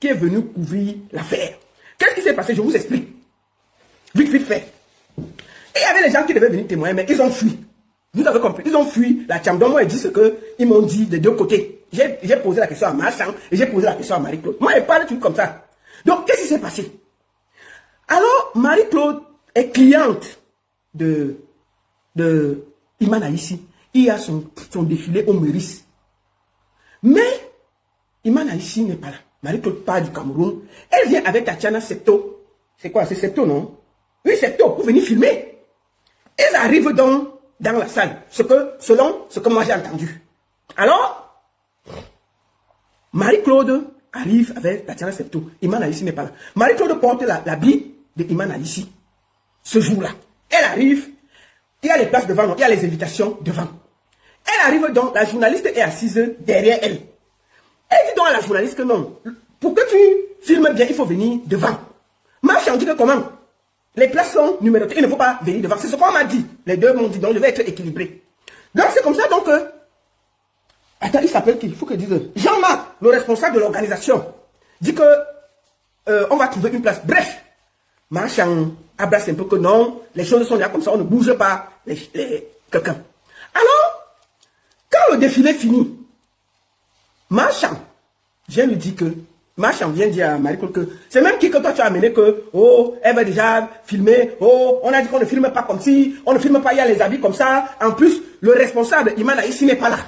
qui est venu couvrir l'affaire. Qu'est-ce qui s'est passé? Je vous explique. Vite fait. Et il y avait des gens qui devaient venir témoigner, mais ils ont fui. Vous avez compris? Ils ont fui la chambre. Donc moi, ils disent ce qu'ils m'ont dit des deux côtés. J'ai posé la question à Marchand et j'ai posé la question à Marie-Claude. Moi, elle parle tout comme ça. Donc, qu'est-ce qui s'est passé? Alors, Marie-Claude est cliente de Imana ici. Il y a son défilé au Meurice. Mais Imana ici n'est pas là. Marie-Claude part du Cameroun. Elle vient avec Tatiana Septo. C'est quoi? C'est Septo, non? Oui, Septo, pour venir filmer. Ils arrivent donc dans la salle. Selon ce que moi j'ai entendu. Alors, Marie-Claude arrive avec Tatiana Septo. Imana ici n'est pas là. Marie-Claude porte l'habit de Imana ici. Ce jour-là. Elle arrive. Il y a les places devant, donc il y a les invitations devant. Elle arrive donc, la journaliste est assise derrière elle. Elle dit donc à la journaliste que non, pour que tu filmes bien, il faut venir devant. Marchand dit que comment? Les places sont numérotées, il ne faut pas venir devant. C'est ce qu'on m'a dit. Les deux m'ont dit, donc je vais être équilibré. Donc c'est comme ça, donc... attends, il s'appelle qui? Il faut que je dise. Jean-Marc, le responsable de l'organisation, dit que on va trouver une place. Bref, Marchand abrace un peu que non, les choses sont là comme ça, on ne bouge pas quelqu'un. Alors, quand le défilé finit, Marchand vient lui dire que, Marchand vient dire à Marie-Claude que, c'est même qui que toi tu as amené que, oh, elle va déjà filmer, oh, on a dit qu'on ne filme pas comme si, on ne filme pas, il y a les habits comme ça. En plus, le responsable, Imana ici n'est pas là.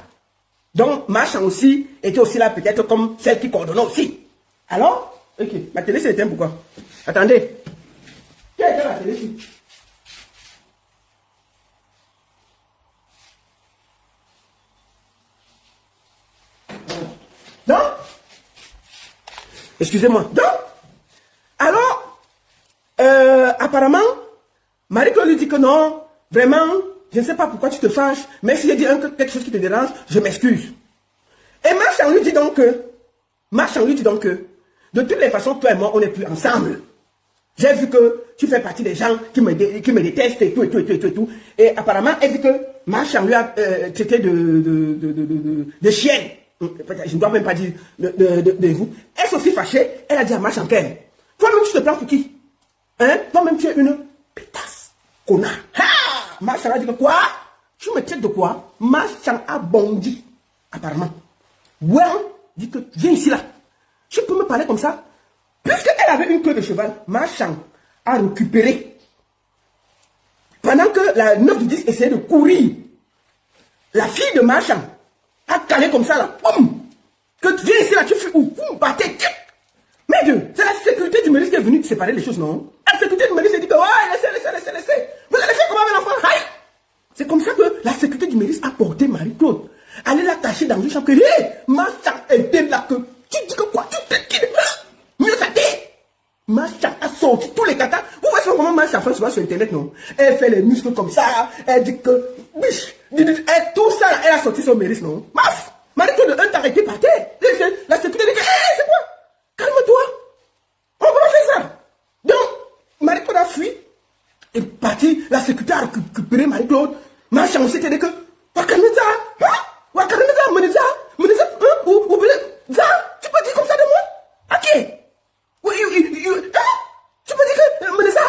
Donc, Marchand aussi était aussi là, peut-être comme celle qui coordonnait aussi. Alors, ok, ma télé s'est éteinte, pourquoi? Attendez. Qui a éteint la télé ici? Donc, excusez-moi. Donc, alors, apparemment, Marie-Claude lui dit que non, vraiment, je ne sais pas pourquoi tu te fâches, mais si j'ai dit quelque chose qui te dérange, je m'excuse. Et Marchand lui dit donc que, de toutes les façons, toi et moi, on n'est plus ensemble. J'ai vu que tu fais partie des gens qui me détestent et tout. Et apparemment, elle dit que Marchand lui a traité de chienne. Je ne dois même pas dire de vous. Elle s'est aussi fâchée. Elle a dit à Marchand qu'elle, toi-même tu te prends pour qui? Hein? Toi-même tu es une pétasse. Connard. Marchand a dit que quoi? Tu me traites de quoi? Marchand a bondi. Apparemment. Ouais, dit que viens ici là. Tu peux me parler comme ça? Puisqu'elle avait une queue de cheval, Marchand a récupéré. Pendant que la 9 du 10 essayait de courir, la fille de Marchand a calé comme ça là. Boum! Que tu viens ici là, tu fais où? Boum, battez. Mais Dieu, c'est la sécurité du ministre qui est venue séparer les choses, non? La sécurité du ministre dit que, ouais, laissez. Vous allez faire comment avec l'enfant? Aïe! C'est comme ça que la sécurité du ministre a porté Marie-Claude. Allez la cacher dans une chambre. Hé, Marchand était là que. Tu dis que quoi? Tu t'es qui? Mieux ça t'est. Marchand a sorti tous les katas. Vous voyez comment Marchand fait souvent sur internet, non? Elle fait les muscles comme ça. Elle dit que. Biche. Tout ça, elle a sorti son mérite, non? Maf! Marie-Claude, un t'arrêté par terre. La sécurité dit que. Hé, c'est quoi? Calme-toi. On va pas faire ça. Donc, Marie-Claude a fui. Et parti. La sécurité a récupéré Marie-Claude. Marchand aussi t'est dit que. Wakaneza. Hein? Wakaneza, Meneza. Meneza. Ou ça? Tu peux dire comme ça de moi? Ok. Oui, tu peux dire que Meneza.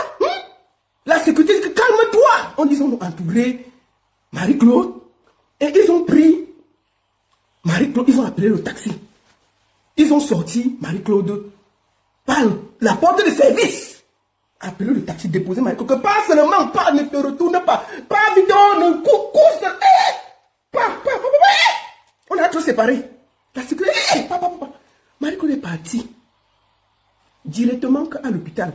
La sécurité dit que calme-toi. En disant entouré Marie-Claude. Et ils ont pris Marie-Claude. Ils ont appelé le taxi. Ils ont sorti Marie-Claude par la porte de service. Appelé le taxi, déposé Marie-Claude. Que pas seulement, pas, ne te retourne pas. Pas vidéo, ne course. On a tous séparés. La sécurité, Marie-Claude est partie directement à l'hôpital.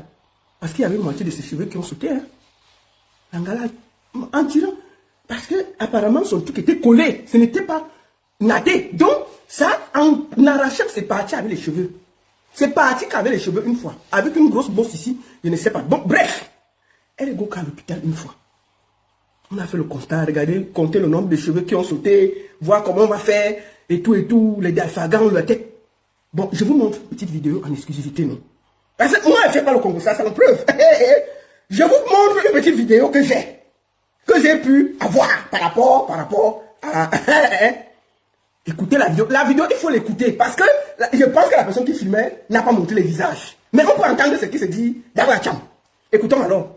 Parce qu'il y avait une moitié de ses cheveux qui ont sauté. Hein. L'angala, en tirant. Parce que apparemment son truc était collé. Ce n'était pas nadé. Donc, ça, en arrachant, c'est parti avec les cheveux. C'est parti qu'avec les cheveux une fois. Avec une grosse bosse ici, je ne sais pas. Bon, bref. Elle est go à l'hôpital une fois. On a fait le constat, regardez, compter le nombre de cheveux qui ont sauté, voir comment on va faire, et tout, les diaphagmes, la tête. Bon, je vous montre une petite vidéo en exclusivité, non? Parce que moi, je ne fais pas le Congo, ça, c'est la preuve. Je vous montre une petite vidéo que j'ai pu avoir par rapport à... Écoutez la vidéo. La vidéo, il faut l'écouter parce que je pense que la personne qui filmait n'a pas montré les visages. Mais on peut entendre ce qui se dit dans la chambre. Écoutons alors.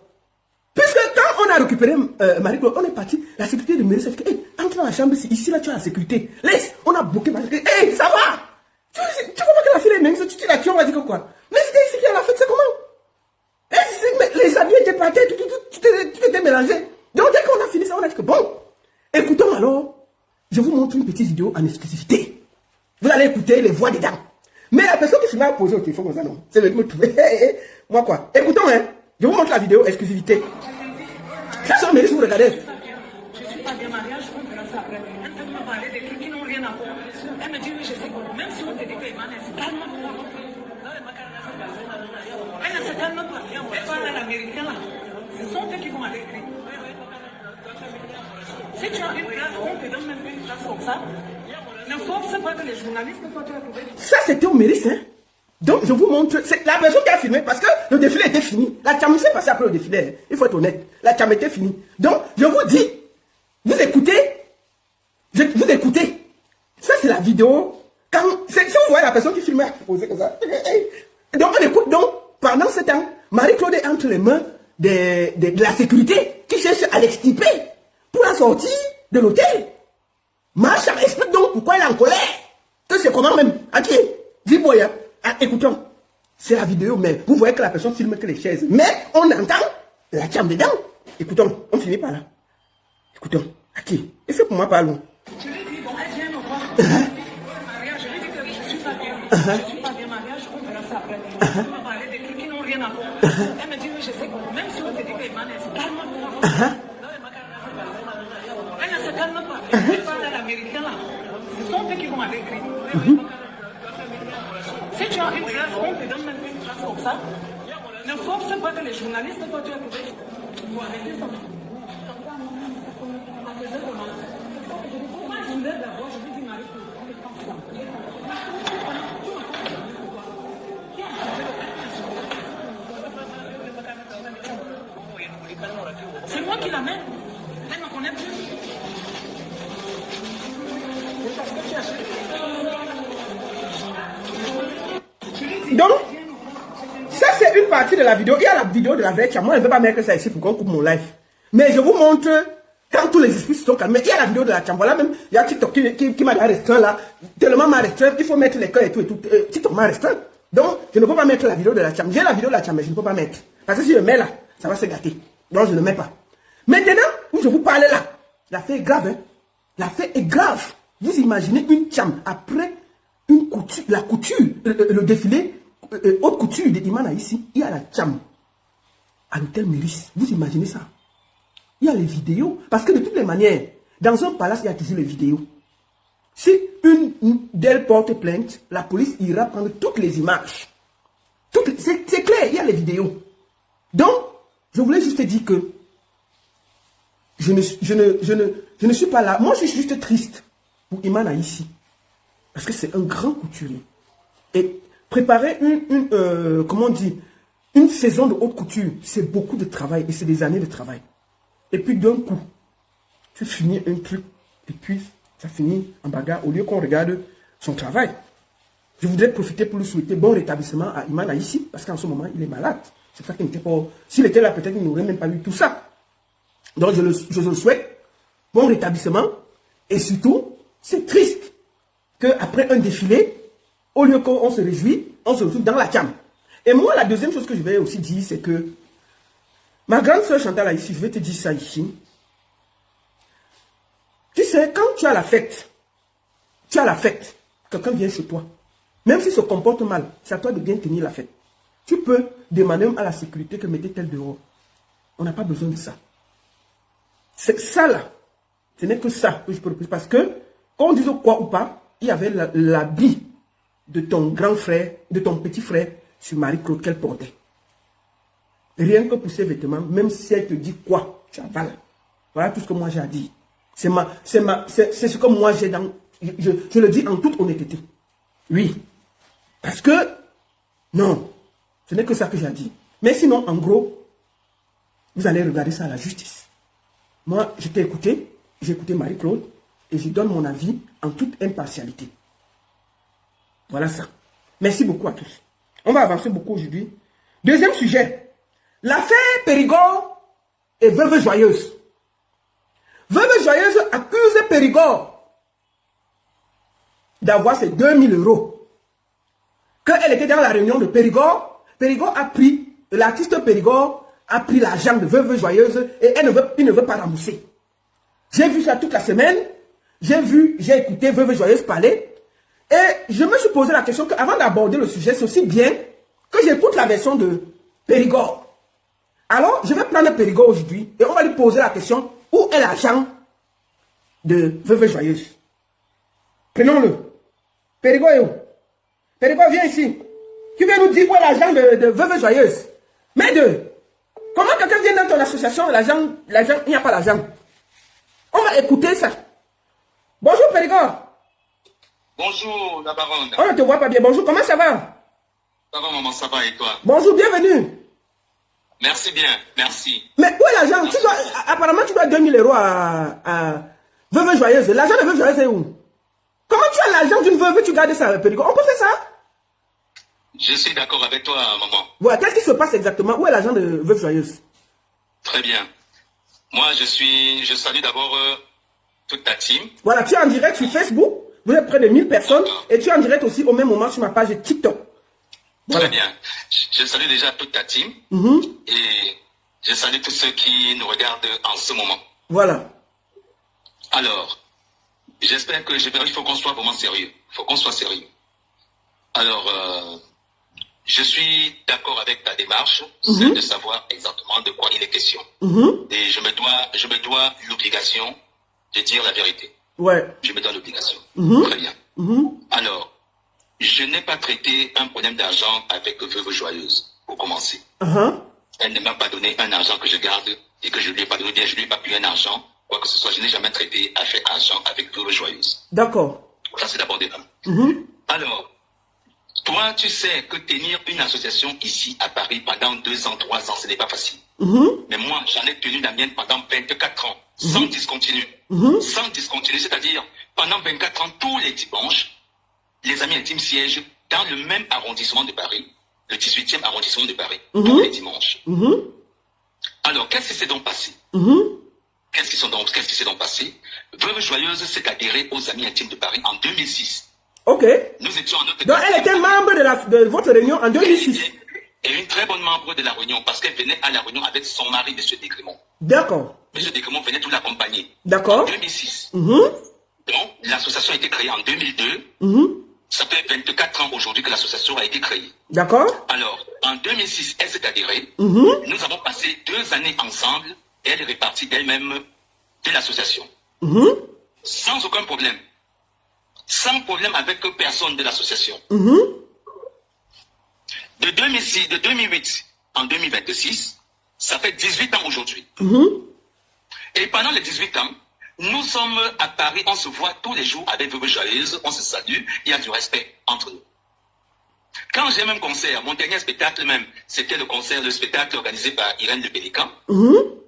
Puisque quand on a récupéré Marie-Claude, on est parti. La sécurité de Mérisse a dit, hey, entre dans la chambre ici, là tu as la sécurité. Laisse, on a bloqué Marie-Claude. Hey, ça va? Tu comprends que la fille est même, tu la tues, on va dire quoi? Mais c'était ici qui a la fête, c'est comment? Mais les amis étaient partis, tout était mélangé. Donc dès qu'on a fini ça, on a dit que bon, écoutons alors. Je vous montre une petite vidéo en exclusivité. Vous allez écouter les voix dedans. Mais la personne qui se met à poser au téléphone comme ça, non. C'est le me trouver. Moi quoi. Écoutons, hein. Je vous montre la vidéo exclusivité. Ça, c'est un mérite, vous regardez. Je suis pas bien mariage, on verra ça après. Elle peut me parler des trucs qui n'ont rien à voir. Elle me dit, oui, je sais. Même si on te dit que Emmanuel, calme-toi. Elle ne se calme pas. Elle parle à l'américain là. Ce sont eux qui vont aller écrire. Si tu as une place, on te donne même une place comme ça. Ne force pas que les journalistes ne soient trouvés. Ça, c'était au mérite, hein. Donc, je vous montre. C'est la personne qui a filmé parce que le défilé était fini. La cham s'est passée après le défilé. Il faut être honnête. La cham était finie. Donc, je vous dis, vous écoutez. Vous écoutez. Ça, c'est la vidéo. Si vous voyez la personne qui filmait, posée comme ça. Donc, on écoute. Donc, pendant ce temps, Marie-Claude est entre les mains de la sécurité qui cherche à l'extirper pour la sortie de l'hôtel. Marshall explique donc pourquoi il est en colère. Que c'est comment même. Ok, dis-moi, écoutons. C'est la vidéo, mais vous voyez que la personne filme que les chaises. Mais on entend la chambre dedans. Écoutons, on finit par là. Écoutons. Ok, et c'est pour moi pas long. Je lui dis, bon, elle vient me voir. Mariage, je lui dis que je ne suis pas bien. Je ne suis pas bien mariage, on verra ça après. Elle me parler des trucs qui n'ont rien à voir. Elle me dit, oui, je sais. Même si on te dit que Emmanuel, calme-toi. Elle ne se calme pas. Elle parle à l'américain là. Ce sont eux qui vont aller écrire. Si tu as une place, on te donne même une place comme ça. Ne force pas que les journalistes ne soient trouvés. Il faut arrêter ça. Moi, je voulais d'abord, je lui dis Marie, c'est moi qui l'amène. Elle ne me connaît plus. Donc, ça c'est une partie de la vidéo. Il y a la vidéo de la vraie cham. Moi, je ne peux pas mettre ça ici pour qu'on coupe mon live. Mais je vous montre quand tous les esprits se sont calmés. Il y a la vidéo de la cham. Voilà même, il y a TikTok qui m'a restreint là. Tellement m'a restreint qu'il faut mettre les cœurs et tout. TikTok m'a restreint. Donc, je ne peux pas mettre la vidéo de la cham. J'ai la vidéo de la cham, mais je ne peux pas mettre. Parce que si je mets là, ça va se gâter. Donc, je ne le mets pas. Maintenant, où je vous parle là, l'affaire est grave. Hein? L'affaire est grave. Vous imaginez une cham après une couture, la couture, le défilé, haute couture de Imana ici, il y a la cham à l'hôtel Méris. Vous imaginez ça? Il y a les vidéos. Parce que de toutes les manières, dans un palace, il y a toujours les vidéos. Si une d'elles porte plainte, la police ira prendre toutes les images. C'est clair, il y a les vidéos. Donc, je voulais juste dire que je ne suis pas là. Moi, je suis juste triste pour Imana ici. Parce que c'est un grand couturier. Et préparer comment on dit, une saison de haute couture, c'est beaucoup de travail et c'est des années de travail. Et puis d'un coup, tu finis un truc et puis ça finit en bagarre au lieu qu'on regarde son travail. Je voudrais profiter pour lui souhaiter bon rétablissement à Imana ici parce qu'en ce moment, il est malade. C'est ça qu'il n'était pas... S'il était là, peut-être qu'il n'aurait même pas eu tout ça. Donc je le souhaite. Bon rétablissement. Et surtout, c'est triste qu'après un défilé, au lieu qu'on se réjouit, on se retrouve dans la cam. Et moi, la deuxième chose que je vais aussi dire, c'est que ma grande soeur Chantal là ici, je vais te dire ça ici. Tu sais, quand tu as la fête, quelqu'un vient chez toi. Même s'il se comporte mal, c'est à toi de bien tenir la fête. Tu peux demander à la sécurité que mettez-elle dehors. On n'a pas besoin de ça. C'est ça là. Ce n'est que ça que je peux reprocher. Parce que, qu'on dise quoi ou pas, il y avait l'habit de ton grand frère, de ton petit frère sur Marie-Claude qu'elle portait. Rien que pour ses vêtements, même si elle te dit quoi, tu avales. Voilà tout ce que moi j'ai à dire. C'est ce que moi j'ai dans... Je le dis en toute honnêteté. Oui. Parce que, non, ce n'est que ça que j'ai à dire. Mais sinon, en gros, vous allez regarder ça à la justice. Moi, je t'ai écouté, j'ai écouté Marie-Claude, et je donne mon avis en toute impartialité. Voilà ça. Merci beaucoup à tous. On va avancer beaucoup aujourd'hui. Deuxième sujet. L'affaire Périgord et Veuve Joyeuse. Veuve Joyeuse accuse Périgord d'avoir ses 2000 euros. Quand elle était dans la réunion de Périgord, Périgord a pris, l'artiste Périgord a pris l'argent de Veuve Joyeuse et il ne veut pas rembourser. J'ai vu ça toute la semaine. J'ai écouté Veuve Joyeuse parler. Et je me suis posé la question qu'avant d'aborder le sujet, c'est aussi bien que j'écoute la version de Périgord. Alors, je vais prendre Périgord aujourd'hui et on va lui poser la question, où est l'argent de Veuve Joyeuse? Prenons-le. Périgord est où? Périgord, viens ici. Tu viens nous dire où est l'argent de Veuve Joyeuse? Mais comment quelqu'un vient dans ton association, l'argent, il n'y a pas l'argent. On va écouter ça. Bonjour Périgord. Bonjour, la baronne. On ne te voit pas bien. Bonjour, comment ça va? Ça va, maman, ça va et toi? Bonjour, bienvenue. Merci bien, merci. Mais où est l'argent? Apparemment, tu dois 2000 euros à Veuve Joyeuse. L'argent de Veuve Joyeuse est où? Comment tu as l'argent d'une veuve et tu gardes ça, Périgord? On peut faire ça? Je suis d'accord avec toi, maman. Ouais, qu'est-ce qui se passe exactement? Où est l'argent de Veuve Joyeuse? Très bien. Moi, je salue d'abord toute ta team. Voilà, tu es en direct sur Facebook. Vous êtes près de 1000 personnes. Et tu es en direct aussi au même moment sur ma page TikTok. Voilà. Très bien. Je salue déjà toute ta team. Et je salue tous ceux qui nous regardent en ce moment. Voilà. Alors, j'espère que il faut qu'on soit vraiment sérieux. Il faut qu'on soit sérieux. Alors, je suis d'accord avec ta démarche, c'est de savoir exactement de quoi il est question. Et je me dois l'obligation de dire la vérité. Ouais. Je me dois l'obligation. Très bien. Alors, je n'ai pas traité un problème d'argent avec Veuve Joyeuse, pour commencer. Elle ne m'a pas donné un argent que je garde et que je ne lui ai pas donné, bien je ne lui ai pas payé un argent, quoi que ce soit. Je n'ai jamais traité affaire argent avec Veuve Joyeuse. D'accord. Ça, c'est d'abord des Alors, toi, tu sais que tenir une association ici à Paris pendant 2 ans, 3 ans, ce n'est pas facile. Mais moi, j'en ai tenu la mienne pendant 24 ans, sans discontinuer. Sans discontinuer, c'est-à-dire, pendant 24 ans, tous les dimanches, les amis intimes siègent dans le même arrondissement de Paris, le 18e arrondissement de Paris, tous les dimanches. Alors, qu'est-ce qui s'est donc passé? Qu'est-ce qui s'est donc passé? Veuve Joyeuse s'est adhérée aux amis intimes de Paris en 2006. Ok. Nous étions en notre... Donc, elle était membre de votre réunion en 2006. Et une très bonne membre de la réunion, parce qu'elle venait à la réunion avec son mari, M. Desgrémont. D'accord. M. Desgrémont venait tout l'accompagner. D'accord. En 2006. Donc, l'association a été créée en 2002. Ça fait 24 ans aujourd'hui que l'association a été créée. D'accord. Alors, en 2006, elle s'est adhérée. Nous avons passé 2 années ensemble. Et elle est répartie d'elle-même de l'association. Sans aucun problème. Sans problème avec personne de l'association. De 2008 en 2026, ça fait 18 ans aujourd'hui. Et pendant les 18 ans, nous sommes à Paris, on se voit tous les jours avec Veuve Joyeuse, on se salue, il y a du respect entre nous. Quand j'ai un concert, mon dernier spectacle même, c'était le spectacle organisé par Irène Le Pélican.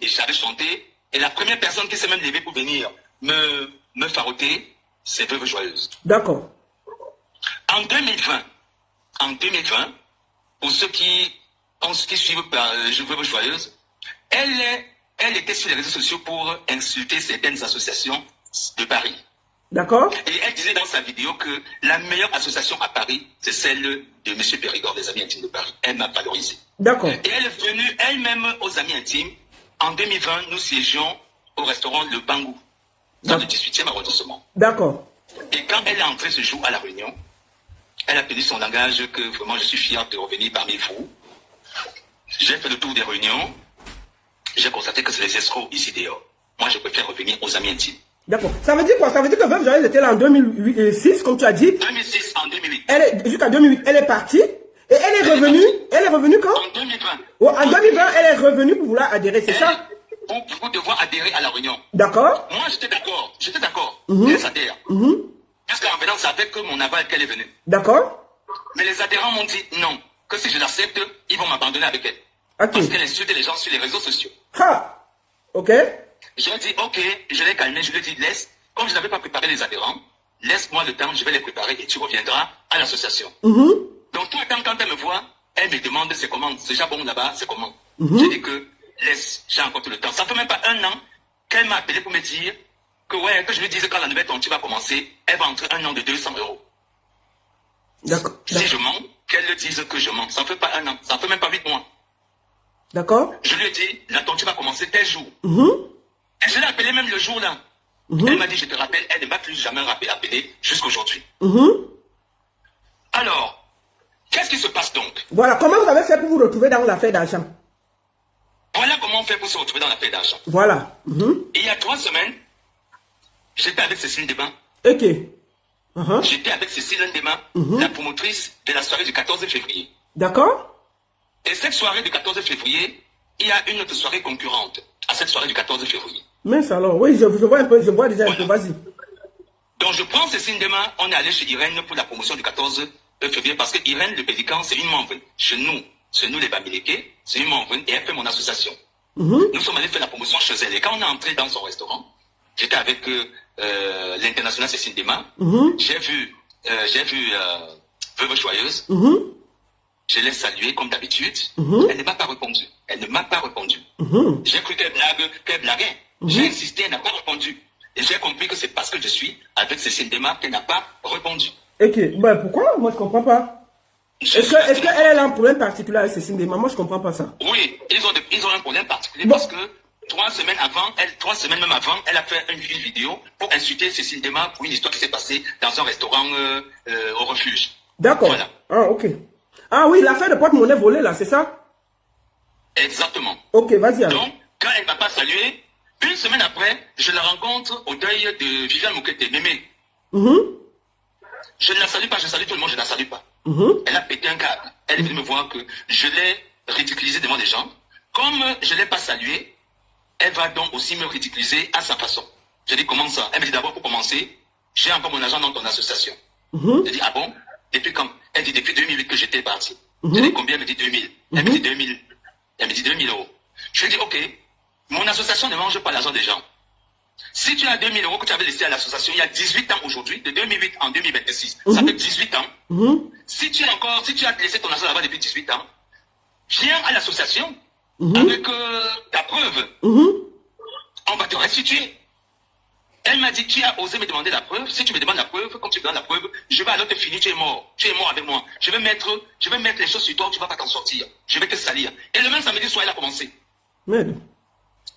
Et j'avais chanté, et la première personne qui s'est même levée pour venir me faroter, c'est Veuve Joyeuse. D'accord. En 2020, pour ceux qui suivent Veuve Joyeuse, elle était sur les réseaux sociaux pour insulter certaines associations de Paris. D'accord. Et elle disait dans sa vidéo que la meilleure association à Paris, c'est celle de M. Périgord, des Amis Intimes de Paris. Elle m'a valorisé. D'accord. Et elle est venue elle-même aux Amis Intimes. En 2020, nous siégions au restaurant Le Bangou, dans le 18e arrondissement. D'accord. Et quand elle est entrée ce jour à la réunion, elle a tenu son langage que vraiment je suis fier de revenir parmi vous. J'ai fait le tour des réunions. J'ai constaté que c'est les escrocs ici dehors. Moi, je préfère revenir aux Amis Intimes. D'accord. Ça veut dire quoi? Ça veut dire que Veuve Joyeuse était là en 2006, comme tu as dit. 2006, en 2008. Jusqu'en 2008, elle est partie. Et elle est revenue. Elle est revenue quand? En 2020. Oh, en 2020, elle est revenue pour vouloir adhérer, c'est ça? Pour devoir adhérer à la réunion. D'accord. Moi, j'étais d'accord. J'étais d'accord. Elle s'adhère. Parce qu'en venant, ça fait que mon aval qu'elle est venue. D'accord. Mais les adhérents m'ont dit non. Que si je l'accepte, ils vont m'abandonner avec elle. Okay. Parce qu'elle insulte les gens sur les réseaux sociaux. Ah. Ok. Je lui ai dit, ok, je l'ai calmé, je lui ai dit, laisse, comme je n'avais pas préparé les adhérents, laisse-moi le temps, je vais les préparer et tu reviendras à l'association. Donc, tout le temps, quand elle me voit, elle me demande c'est comment, c'est déjà bon là-bas, c'est comment. Je dis que laisse, j'ai encore tout le temps. Ça fait même pas 1 an qu'elle m'a appelé pour me dire que ouais, que je lui dise quand la nouvelle tontine va commencer, elle va entrer 1 an de 200 €. D'accord. Si je mens, qu'elle le dise que je mens. Ça ne fait pas 1 an, ça ne fait même pas 8 mois. D'accord. Je lui ai dit, la tontine va commencer tel jour. Et je l'ai appelée même le jour là. Elle m'a dit, je te rappelle, elle ne m'a plus jamais appelé jusqu'aujourd'hui. Alors, qu'est-ce qui se passe donc? Voilà, comment vous avez fait pour vous retrouver dans l'affaire d'argent? Voilà comment on fait pour se retrouver dans l'affaire d'argent. Voilà. Et il y a 3 semaines, j'étais avec Cécile Deban. Ok. J'étais avec Cécile Deban, la promotrice de la soirée du 14 février. D'accord. Et cette soirée du 14 février, il y a une autre soirée concurrente à cette soirée du 14 février. Mais alors, oui, je vois un peu, je vois déjà un peu, vas-y. Donc je prends Cécile Deban, on est allé chez Irène pour la promotion du 14 février parce que Irène, le Pélican, c'est une membre. Chez nous les Bamileke, c'est une membre et elle fait mon association. Nous sommes allés faire la promotion chez elle. Et quand on est entré dans son restaurant, j'étais avec l'international Cécile Deban. J'ai vu Veuve Joyeuse. Je l'ai saluée comme d'habitude. Elle ne m'a pas répondu. Elle ne m'a pas répondu. J'ai cru qu'elle blaguait. J'ai insisté, elle n'a pas répondu. Et j'ai compris que c'est parce que je suis avec Cécile Deban qu'elle n'a pas répondu. Ok, ben pourquoi? Moi je comprends pas. Est-ce qu'elle a un problème particulier avec Cécile Deban? Moi je comprends pas ça. Oui, ils ont un problème particulier parce que 3 semaines même avant, elle a fait une vidéo pour insulter Cécile Deban pour une histoire qui s'est passée dans un restaurant au refuge. D'accord. Voilà. Ah, ok. Ah oui, l'affaire de porte-monnaie volée là, c'est ça? Exactement. Ok, vas-y alors. Donc, quand elle ne m'a pas salué, une semaine après, je la rencontre au deuil de Viviane Moukete, Mémé. Je ne la salue pas, je salue tout le monde, je ne la salue pas. Elle a pété un câble. Elle est venue me voir que je l'ai ridiculisée devant les gens. Comme je ne l'ai pas saluée, elle va donc aussi me ridiculiser à sa façon. Je dis, comment ça? Elle me dit d'abord, pour commencer, j'ai encore mon argent dans ton association. Je dis, ah bon? Depuis quand? Elle dit, depuis 2008 que j'étais parti. Je dis, combien? Elle me dit 2000. Elle me dit 2000. Elle me dit 2000 €. Je lui dis, ok, mon association ne mange pas l'argent des gens. Si tu as 2000 € que tu avais laissé à l'association il y a 18 ans aujourd'hui, de 2008 en 2026, ça fait 18 ans. Si tu as laissé ton argent là-bas depuis 18 ans, viens à l'association avec ta preuve. On va te restituer. Elle m'a dit, tu as osé me demander la preuve. Si tu me demandes la preuve, comme tu me donnes la preuve, je vais alors te finir, tu es mort. Tu es mort avec moi. Je vais mettre les choses sur toi, tu ne vas pas t'en sortir. Je vais te salir. Et le même samedi soir, elle a commencé. Merde.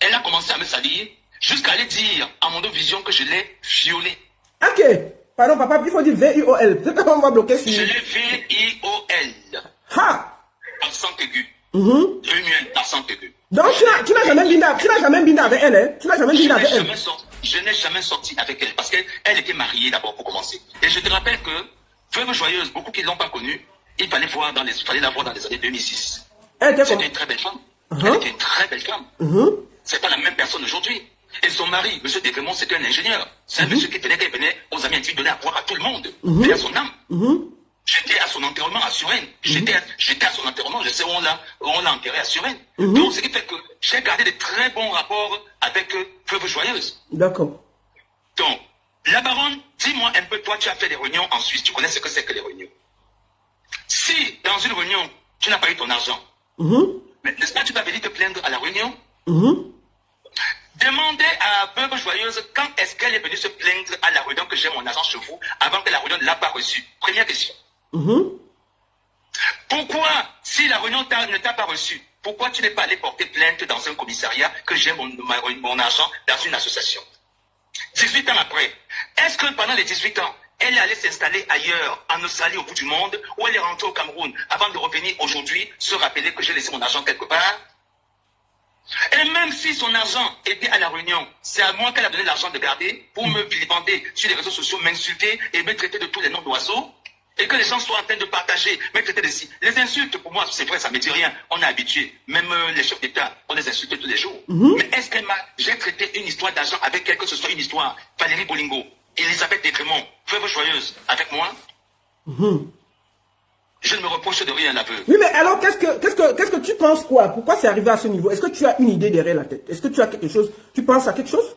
Elle a commencé à me salir jusqu'à aller dire à mon vision que je l'ai violée. Ok. Pardon, papa, il faut dire V-I-O-L. C'est comment on va bloquer sur... Je l'ai V-I-O-L. Ha! Accent aigu. Remuel, accent aigu. Donc, tu n'as jamais bindé avec elle, hein? Tu n'as jamais bindé avec elle? Je n'ai jamais sorti avec elle parce qu'elle était mariée d'abord pour commencer. Et je te rappelle que Veuve Joyeuse, beaucoup qui ne l'ont pas connue, il fallait la voir dans les années 2006. C'était une très belle femme. Elle était une très belle femme. C'est pas la même personne aujourd'hui. Et son mari, M. Descrémont, c'était un ingénieur. C'est un monsieur qui venait aux amis intimes donner à boire à tout le monde. Et à son âme. J'étais à son enterrement à Suresnes. J'étais à son enterrement, je sais où on l'a enterré à Suresnes. Donc, ce qui fait que j'ai gardé de très bons rapports avec Veuve Joyeuse. D'accord. Donc, la baronne, dis-moi un peu, toi, tu as fait des réunions en Suisse, tu connais ce que c'est que les réunions. Si, dans une réunion, tu n'as pas eu ton argent, mais n'est-ce pas, tu vas venir te plaindre à la réunion? Demandez à Veuve Joyeuse quand est-ce qu'elle est venue se plaindre à la réunion que j'ai mon argent chez vous avant que la réunion ne l'a pas reçu. Première question. Pourquoi, si la réunion ne t'a pas reçu, pourquoi tu n'es pas allé porter plainte dans un commissariat que j'ai mon argent dans une association? 18 ans après, est-ce que pendant les 18 ans, elle est allée s'installer ailleurs, en Australie, au bout du monde, ou elle est rentrée au Cameroun avant de revenir aujourd'hui, se rappeler que j'ai laissé mon argent quelque part? Et même si son argent était à la réunion, c'est à moi qu'elle a donné l'argent de garder pour me vilipender sur les réseaux sociaux, m'insulter et me traiter de tous les noms d'oiseaux. Et que les gens soient en train de partager, me traiter de si. Les insultes, pour moi, c'est vrai, ça ne me dit rien. On est habitué. Même les chefs d'État, on les insulte tous les jours. Mais est-ce qu'elle j'ai traité une histoire d'argent avec elle, que ce soit une histoire, Valérie Bolingo, Elisabeth Descrémont, Veuve Joyeuse, avec moi? Je ne me reproche de rien, l'aveu. Oui, mais alors, qu'est-ce que tu penses quoi? Pourquoi c'est arrivé à ce niveau? Est-ce que tu as une idée derrière la tête? Est-ce que tu as quelque chose? Tu penses à quelque chose?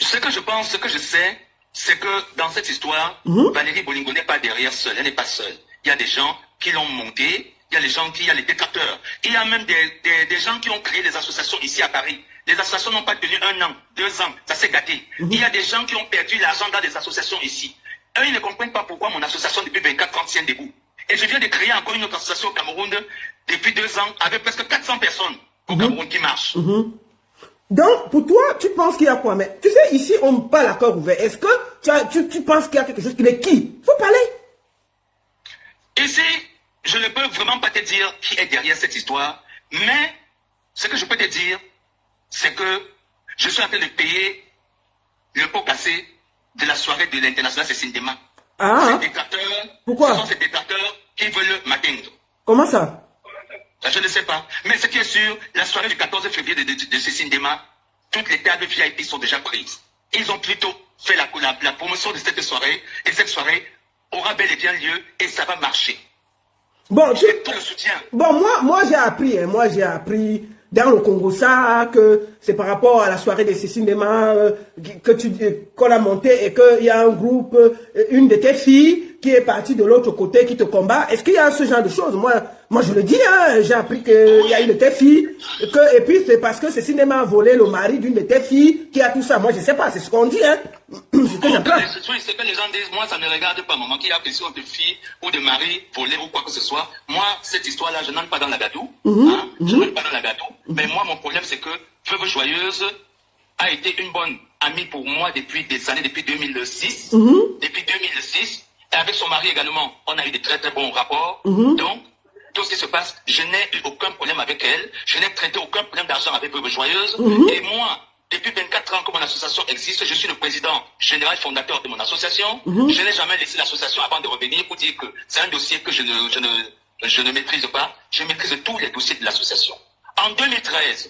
Ce que je pense, ce que je sais, c'est que dans cette histoire, Valérie Bolingo n'est pas derrière seule, elle n'est pas seule. Il y a des gens qui l'ont montée, il y a les gens il y a les détracteurs. Il y a même des gens qui ont créé des associations ici à Paris. Les associations n'ont pas tenu 1 an, 2 ans, ça s'est gâté. Il y a des gens qui ont perdu l'argent dans des associations ici. Eux, ils ne comprennent pas pourquoi mon association depuis 24 ans tient debout. Et je viens de créer encore une autre association au Cameroun depuis 2 ans avec presque 400 personnes au Cameroun qui marchent. Donc, pour toi, tu penses qu'il y a quoi? Mais tu sais, ici, on parle à cœur ouvert. Est-ce que tu penses qu'il y a quelque chose qui est qui? Faut parler. Ici, je ne peux vraiment pas te dire qui est derrière cette histoire, mais ce que je peux te dire, c'est que je suis en train de payer le pot cassé de la soirée de l'International Cécile Dema. Ces détracteurs, pourquoi? Ce sont ces détracteurs qui veulent m'atteindre. Comment ça? Je ne sais pas. Mais ce qui est sûr, la soirée du 14 février de Cécile Dema, toutes les tables VIP sont déjà prises. Ils ont plutôt fait la promotion de cette soirée, et cette soirée aura bel et bien lieu, et ça va marcher. Bon, tout le soutien. Bon, moi j'ai appris dans le Congo ça, que c'est par rapport à la soirée de Cécile Dema qu'on a monté et qu'il y a un groupe, une de tes filles qui est partie de l'autre côté qui te combat. Est-ce qu'il y a ce genre de choses? Moi je le dis, hein, j'ai appris qu'il y a une de tes filles, et puis c'est parce que Cécile Dema a volé le mari d'une de tes filles qui a tout ça. Moi je sais pas, c'est ce qu'on dit, hein. C'est ce que j'apprends. Ce que les gens disent, moi ça ne regarde pas, maman, qu'il y a question de filles ou de maris volés ou quoi que ce soit. Moi, cette histoire-là, je n'entre pas dans la gadoue. Je n'entre pas dans la gadoue. Mais moi, mon problème, c'est que Veuve Joyeuse a été une bonne amie pour moi depuis des années, depuis 2006. Depuis 2006. Et avec son mari également, on a eu de très très bons rapports. Donc, tout ce qui se passe, je n'ai eu aucun problème avec elle. Je n'ai traité aucun problème d'argent avec Veuve Joyeuse. Et moi, depuis 24 ans que mon association existe, je suis le président général fondateur de mon association. Je n'ai jamais laissé l'association avant de revenir pour dire que c'est un dossier que je ne maîtrise pas. Je maîtrise tous les dossiers de l'association. En 2013,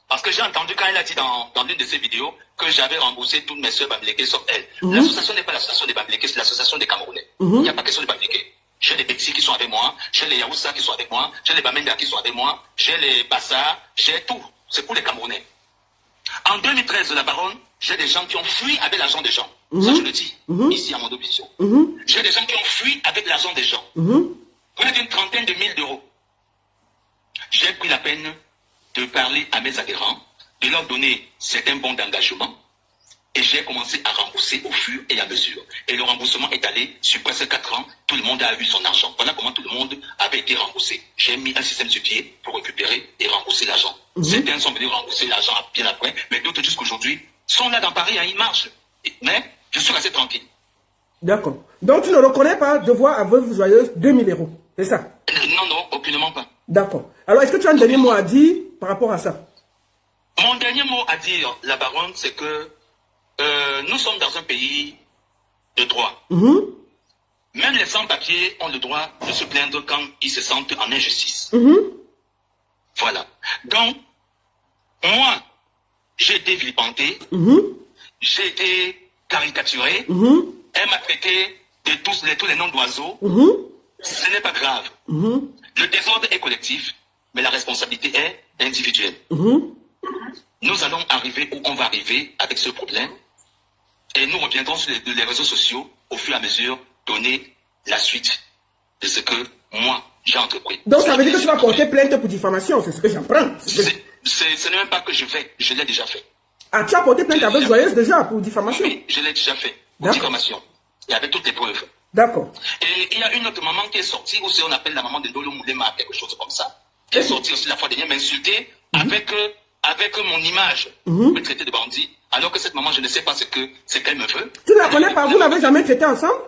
parce que j'ai entendu quand elle a dit dans l'une de ses vidéos que j'avais remboursé toutes mes soeurs Bamileke sauf elle. L'association n'est pas l'association des Bamileke, c'est l'association des Camerounais. Il n'y a pas question de Bamileke. J'ai les Bexi qui sont avec moi, j'ai les Yaoussa qui sont avec moi, j'ai les Bamenda qui sont avec moi, j'ai les Bassa, j'ai tout. C'est pour les Camerounais. En 2013, la baronne, j'ai des gens qui ont fui avec l'argent des gens. Ça, je le dis, ici à mon Vision. J'ai des gens qui ont fui avec l'argent des gens. Près d'une trentaine de mille d'euros. J'ai pris la peine de parler à mes adhérents, de leur donner certains bons d'engagement, et j'ai commencé à rembourser au fur et à mesure. Et le remboursement est allé sur presque 4 ans, tout le monde a eu son argent. Voilà comment tout le monde avait été remboursé. J'ai mis un système sur pied pour récupérer et rembourser l'argent. Certains sont venus rembourser l'argent bien après, mais d'autres jusqu'aujourd'hui sont là dans Paris, hein, ils marchent. Mais je suis assez tranquille. D'accord. Donc tu ne reconnais pas devoir à Veuve Joyeuse 2000 €, c'est ça? Non, aucunement pas. D'accord. Alors est-ce que tu as un dernier mot à dire par rapport à ça? Mon dernier mot à dire, la baronne, c'est que nous sommes dans un pays de droit. Même les sans-papiers ont le droit de se plaindre quand ils se sentent en injustice. Voilà. Donc, moi, j'ai été vilipenté, j'ai été caricaturé, elle m'a traité de tous les noms d'oiseaux. Ce n'est pas grave. Le désordre est collectif, mais la responsabilité est individuelle. Nous allons arriver où on va arriver avec ce problème. Et nous reviendrons sur les réseaux sociaux au fur et à mesure donner la suite de ce que moi j'ai entrepris. Donc ça veut dire que tu vas porter plainte pour diffamation, c'est ce que j'apprends. Ce n'est même pas que je l'ai déjà fait. Ah, tu as porté plainte avec Joyeuse déjà pour diffamation? Oui, je l'ai déjà fait pour diffamation. Et avec toutes les preuves. D'accord. Et il y a une autre maman qui est sortie, aussi on appelle la maman de Dolo Moulema, quelque chose comme ça. Qui est sortie aussi la fois dernière m'insulter avec mon image, me traiter de bandit. Alors que cette maman, je ne sais pas ce qu'elle me veut. Tu ne la connais pas, vous n'avez jamais traité ensemble?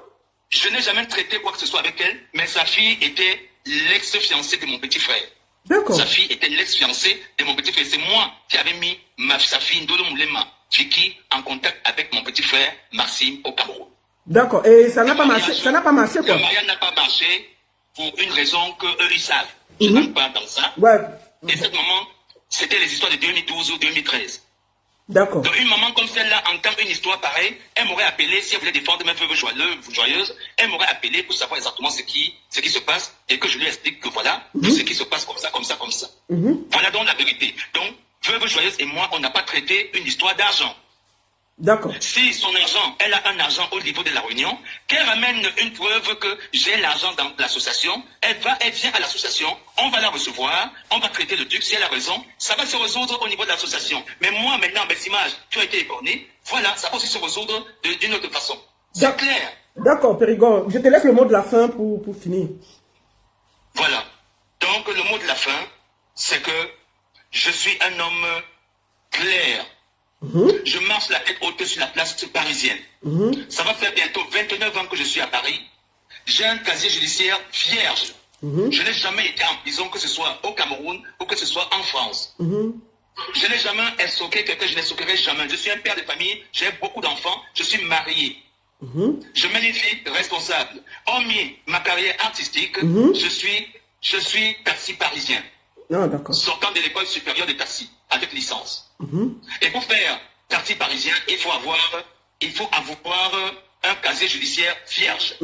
Je n'ai jamais traité quoi que ce soit avec elle, mais sa fille était l'ex-fiancée de mon petit frère. D'accord. Sa fille était l'ex-fiancée de mon petit frère. C'est moi qui avais mis sa fille Ndolo Moulema, Vicky, en contact avec mon petit frère Maxime au Cameroun. D'accord. Et ça n'a pas marché, ça n'a pas marché quoi? Le mariage n'a pas marché pour une raison qu'eux ils savent. Je n'entre pas dans ça. Ouais. Et cette maman, c'était les histoires de 2012 ou 2013. D'accord. Donc une maman comme celle-là entend une histoire pareille, elle m'aurait appelé, si elle voulait défendre mes veuves joyeuses, elle m'aurait appelé pour savoir exactement ce qui se passe et que je lui explique que voilà, ce qui se passe comme ça, comme ça, comme ça. Voilà donc la vérité. Donc, veuve joyeuse et moi, on n'a pas traité une histoire d'argent. D'accord. Si son argent, elle a un argent au niveau de la réunion, qu'elle ramène une preuve que j'ai l'argent dans l'association, elle vient à l'association, on va la recevoir, on va traiter le truc, si elle a raison, ça va se résoudre au niveau de l'association. Mais moi, maintenant, mes images qui ont été écornées, voilà, ça va aussi se résoudre d'une autre façon. C'est clair. D'accord, Périgord. Je te laisse le mot de la fin pour finir. Voilà. Donc, le mot de la fin, c'est que je suis un homme clair. Je marche la tête haute sur la place parisienne. Ça va faire bientôt 29 ans que je suis à Paris. J'ai un casier judiciaire vierge. Je n'ai jamais été en prison, que ce soit au Cameroun ou que ce soit en France. Je n'ai jamais escroqué quelqu'un, je n'escroquerai jamais. Je suis un père de famille, j'ai beaucoup d'enfants, je suis marié. Je mène une vie responsable. Hormis ma carrière artistique, je suis taxi parisien. Sortant de l'école supérieure de taxi, avec licence. Et pour faire taxi parisien, il faut avoir un casier judiciaire vierge.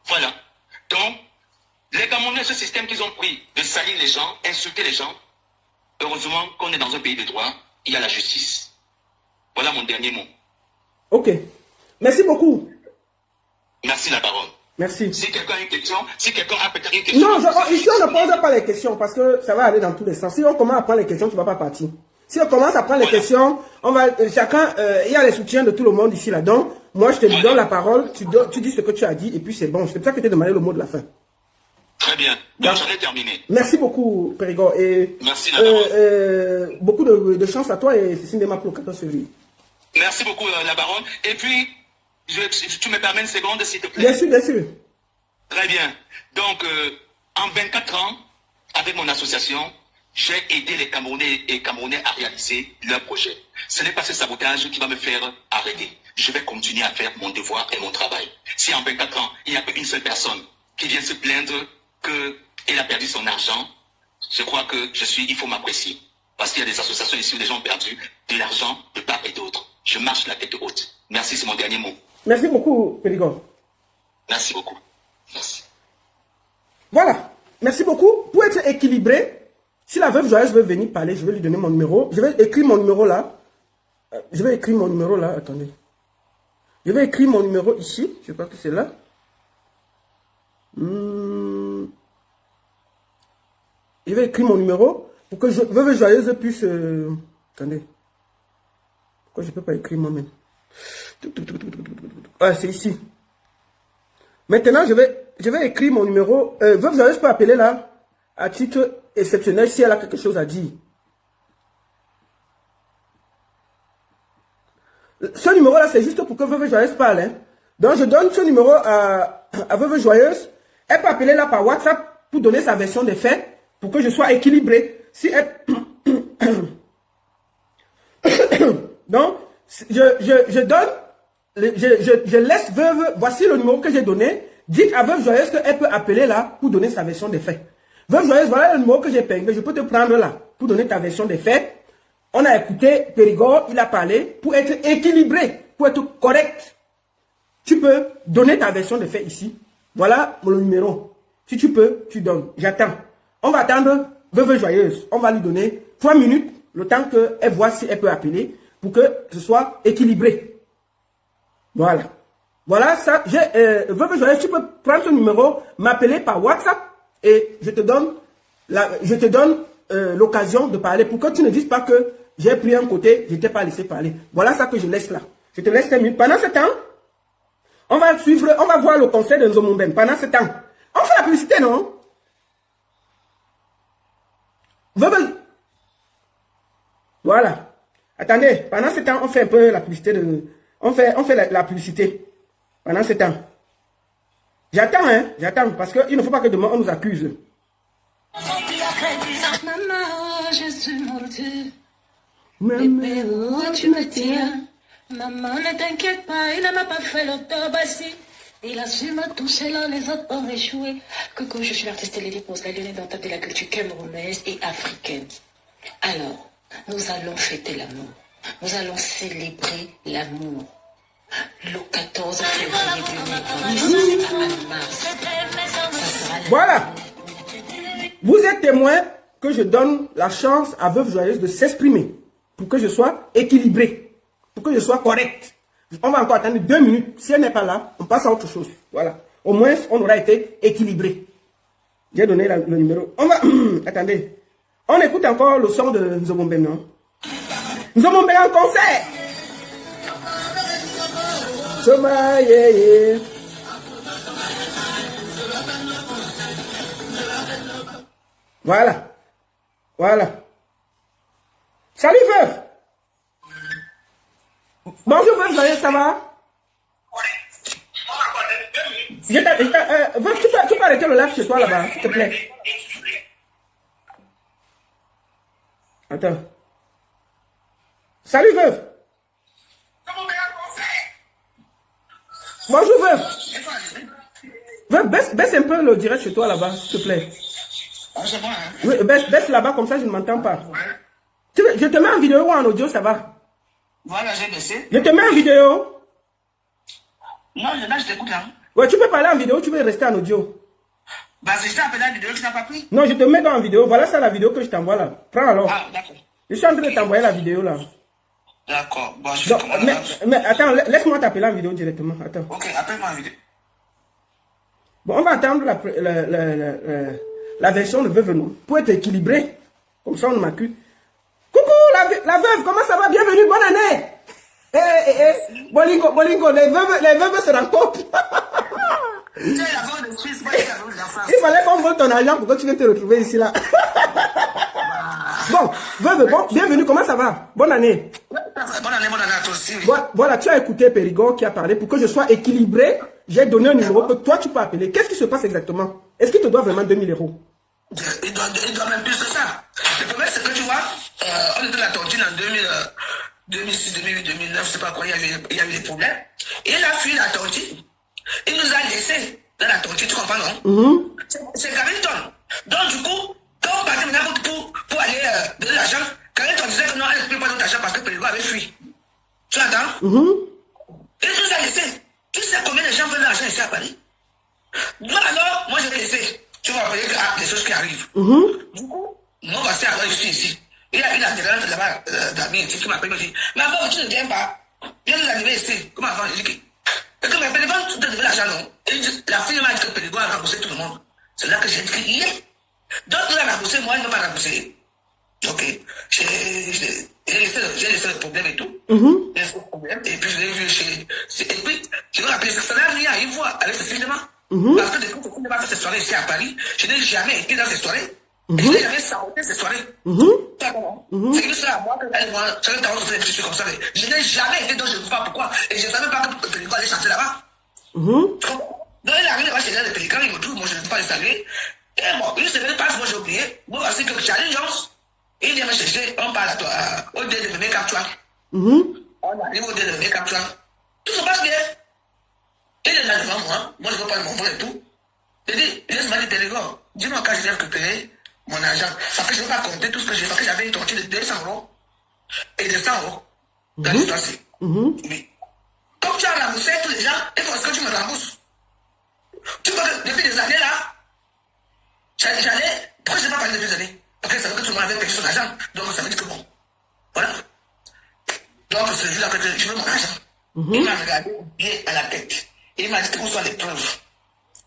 Voilà. Donc, les Camerounais, ce système qu'ils ont pris de salir les gens, insulter les gens, heureusement qu'on est dans un pays de droit, il y a la justice. Voilà mon dernier mot. Ok. Merci beaucoup. Merci la parole. Merci. Si quelqu'un a une question, si quelqu'un a peut-être une question... Non, ici on ne pose pas les questions parce que ça va aller dans tous les sens. Si on commence à prendre les questions, tu ne vas pas partir. Si on commence à prendre les questions, on va chacun, il y a les soutiens de tout le monde ici là-dedans. Moi, je te donne la parole, tu dis ce que tu as dit et puis c'est bon. C'est pour ça que je t'ai demandé le mot de la fin. Très bien. Donc, j'en ai terminé. Merci beaucoup, Périgord. Et merci, la beaucoup de chance à toi et Cécile Dema pour le 14 février. Merci beaucoup, la baronne. Et puis, tu me permets une seconde, s'il te plaît? Bien sûr, bien sûr. Très bien. Donc, en 24 ans, avec mon association, j'ai aidé les Camerounais et Camerounais à réaliser leur projet. Ce n'est pas ce sabotage qui va me faire arrêter. Je vais continuer à faire mon devoir et mon travail. Si en 24 ans, il n'y a qu'une seule personne qui vient se plaindre qu'elle a perdu son argent, je crois que il faut m'apprécier. Parce qu'il y a des associations ici où les gens ont perdu de l'argent de part et d'autre. Je marche la tête haute. Merci, c'est mon dernier mot. Merci beaucoup, Périgord. Merci beaucoup. Merci. Voilà. Merci beaucoup. Pour être équilibré, si la veuve joyeuse veut venir parler, je vais lui donner mon numéro. Je vais écrire mon numéro là. Attendez. Je vais écrire mon numéro ici. Je crois que c'est là. Je vais écrire mon numéro pour que veuve joyeuse puisse... Attendez. Pourquoi je ne peux pas écrire moi-même? Ah, c'est ici. Maintenant, je vais écrire mon numéro. Veuve joyeuse peut appeler là, à titre exceptionnel, si elle a quelque chose à dire. Ce numéro-là, c'est juste pour que Veuve joyeuse parle. Hein. Donc, je donne ce numéro à Veuve joyeuse. Elle peut appeler là par WhatsApp pour donner sa version des faits, pour que je sois équilibré. Si elle... Donc, je laisse Veuve, voici le numéro que j'ai donné. Dites à Veuve joyeuse qu'elle peut appeler là pour donner sa version des faits. Veuve joyeuse, voilà le numéro que j'ai payé. Je peux te prendre là pour donner ta version des faits. On a écouté Périgord, il a parlé pour être équilibré, pour être correct. Tu peux donner ta version des faits ici. Voilà le numéro. Si tu peux, tu donnes. J'attends. On va attendre Veuve joyeuse. On va lui donner 3 minutes, le temps qu'elle voit si elle peut appeler, pour que ce soit équilibré. Voilà. Voilà ça. Veuve joyeuse, tu peux prendre ce numéro, m'appeler par WhatsApp et je te donne l'occasion de parler pour que tu ne dises pas que j'ai pris un côté, je ne t'ai pas laissé parler. Voilà ça que je laisse là. Je te laisse 5 minutes. Pendant ce temps, on va voir le conseil de Nzomumben. Pendant ce temps, on fait la publicité, non? Voilà. Attendez, pendant ce temps, on fait un peu la publicité on fait la publicité. Pendant ce temps. J'attends, hein. J'attends. Parce qu'il ne faut pas que demain on nous accuse. Maman, je suis mordue. Bébé, où tu me tiens? Maman, ne t'inquiète pas, il ne m'a pas fait l'autobassie. Il a su me toucher là, les autres ont échoué. Coucou, je suis l'artiste Lily-Pose, la lyonnais dentale de la culture camerounaise et africaine. Alors, nous allons fêter l'amour. Nous allons célébrer l'amour. Le 14 février 2020, à mars. Voilà. Vous êtes témoin que je donne la chance à Veuve joyeuse de s'exprimer pour que je sois équilibré. pour que je sois correct. On va encore attendre 2 minutes. Si elle n'est pas là, on passe à autre chose. Voilà. Au moins, on aura été équilibré. J'ai donné le numéro. On va... Attendez. On écoute encore le son de Nzobombe, non? Nzobombe en concert. Choma, yeah, yeah. Voilà. Voilà. Salut, veuve. Bonjour, veuve, ça va? Veuve, tu peux arrêter le live chez toi là-bas, s'il te plaît. Attends. Salut, veuve. Bonjour, veuve. Veuve, baisse un peu le direct chez toi là-bas, s'il te plaît. Oui, baisse là-bas, comme ça je ne m'entends pas. Je te mets en vidéo ou en audio, ça va? Voilà, j'ai baissé. Je te mets en vidéo. Non, là, je t'écoute là. Ouais, tu peux parler en vidéo, tu peux rester en audio. Bah, c'est ça, la vidéo, tu n'as pas pris? Non, je te mets dans la vidéo. Voilà ça la vidéo que je t'envoie là. Prends alors. Ah, d'accord. Je suis en train de t'envoyer la vidéo là. D'accord. Bon, je vais mais attends, laisse-moi t'appeler en vidéo directement. Attends. Ok, appelle-moi en vidéo. Bon, on va attendre la version de Veuve non pour être équilibré. Comme ça, on ne m'accuse. Coucou, la veuve, comment ça va? Bienvenue, bonne année. Bolingo, les veuves se rencontrent. Il fallait qu'on vole ton argent pour que tu viennes te retrouver ici là. Bon, veuve, bon, bienvenue, comment ça va? Bonne année. Bonne année à toi aussi. Voilà, tu as écouté Périgord qui a parlé pour que je sois équilibré. J'ai donné un numéro que toi tu peux appeler. Qu'est-ce qui se passe exactement? Est-ce qu'il te doit vraiment 2000 €? Il doit même plus que ça. Le problème, c'est que tu vois, on était à la tontine en 2006, 2008, 2009, je ne sais pas quoi, il y a eu des problèmes. Et il a fui la tontine. Il nous a laissés dans la tontine, tu comprends, non? C'est Carrington. Donc, du coup, quand on partait maintenant pour aller donner l'argent, Carrington disait que non, elle ne peut pas donner l'argent parce que Périgord avait fui. Tu entends? Il nous a laissés. Tu sais combien de gens veulent l'argent ici à Paris? Non, alors, moi je l'ai laissé. Tu vas rappeler des choses qui arrivent. Du coup, moi, voici alors, je suis ici. Il y a une alternante là-bas, d'amis qui m'appelle, il me dit, mais avant, tu ne viens pas. Viens nous arriver ici. Comment avant? Je dis que mais Périgord, tu te donnes l'argent, non? Et la fille m'a dit que Périgord a remboursé tout le monde. C'est là que j'ai dit qu'il y est. Donc, il a remboursé, moi, il ne m'a pas remboursé. Ok. J'ai laissé le problème et tout. J'ai laissé le problème. Et puis, je l'ai vu chez. Et puis, je me rappelle que ça n'a rien à y voir avec ce cinéma. Parce que depuis que je n'ai pas fait cette soirée ici à Paris, je n'ai jamais été dans ces soirées. Et je n'ai jamais saboté ces soirées. C'est juste là, moi, je n'ai pas fait des comme ça. Je n'ai jamais été, donc je ne sais pas pourquoi. Et je ne savais pas que Périgord allait chanter là-bas. Donc, il arrive là-bas chez les Pélicans, il me trouve, moi, je ne peux pas les saluer. Et bon, une semaine passe, moi, j'ai oublié. Moi, voici que Charlie Jones, il vient me chercher, on parle à toi, au dé de me capturer. On arrive au dé de me capturer. Tout se passe bien. Il est là devant moi, moi, je ne veux pas le montrer et tout. Il dit, laisse-moi dire Périgord, dis-moi quand je viens récupérer mon argent. Parce que je ne vais pas compter tout ce que j'ai fait, parce que j'avais une tontine de 200 € et de 100 € dans l'histoire-ci. Oui. Comme tu as remboursé tous les gens, il faut que tu me rembourses. Tu vois que depuis des années là, j'allais. Pourquoi je n'ai pas parlé depuis des années? Parce que ça veut que tout le monde avait payé son argent. Donc ça veut dire que bon. Voilà. Donc ce jour-là, je veux mon argent. Il m'a regardé bien à la tête. Il m'a dit où sont les preuves.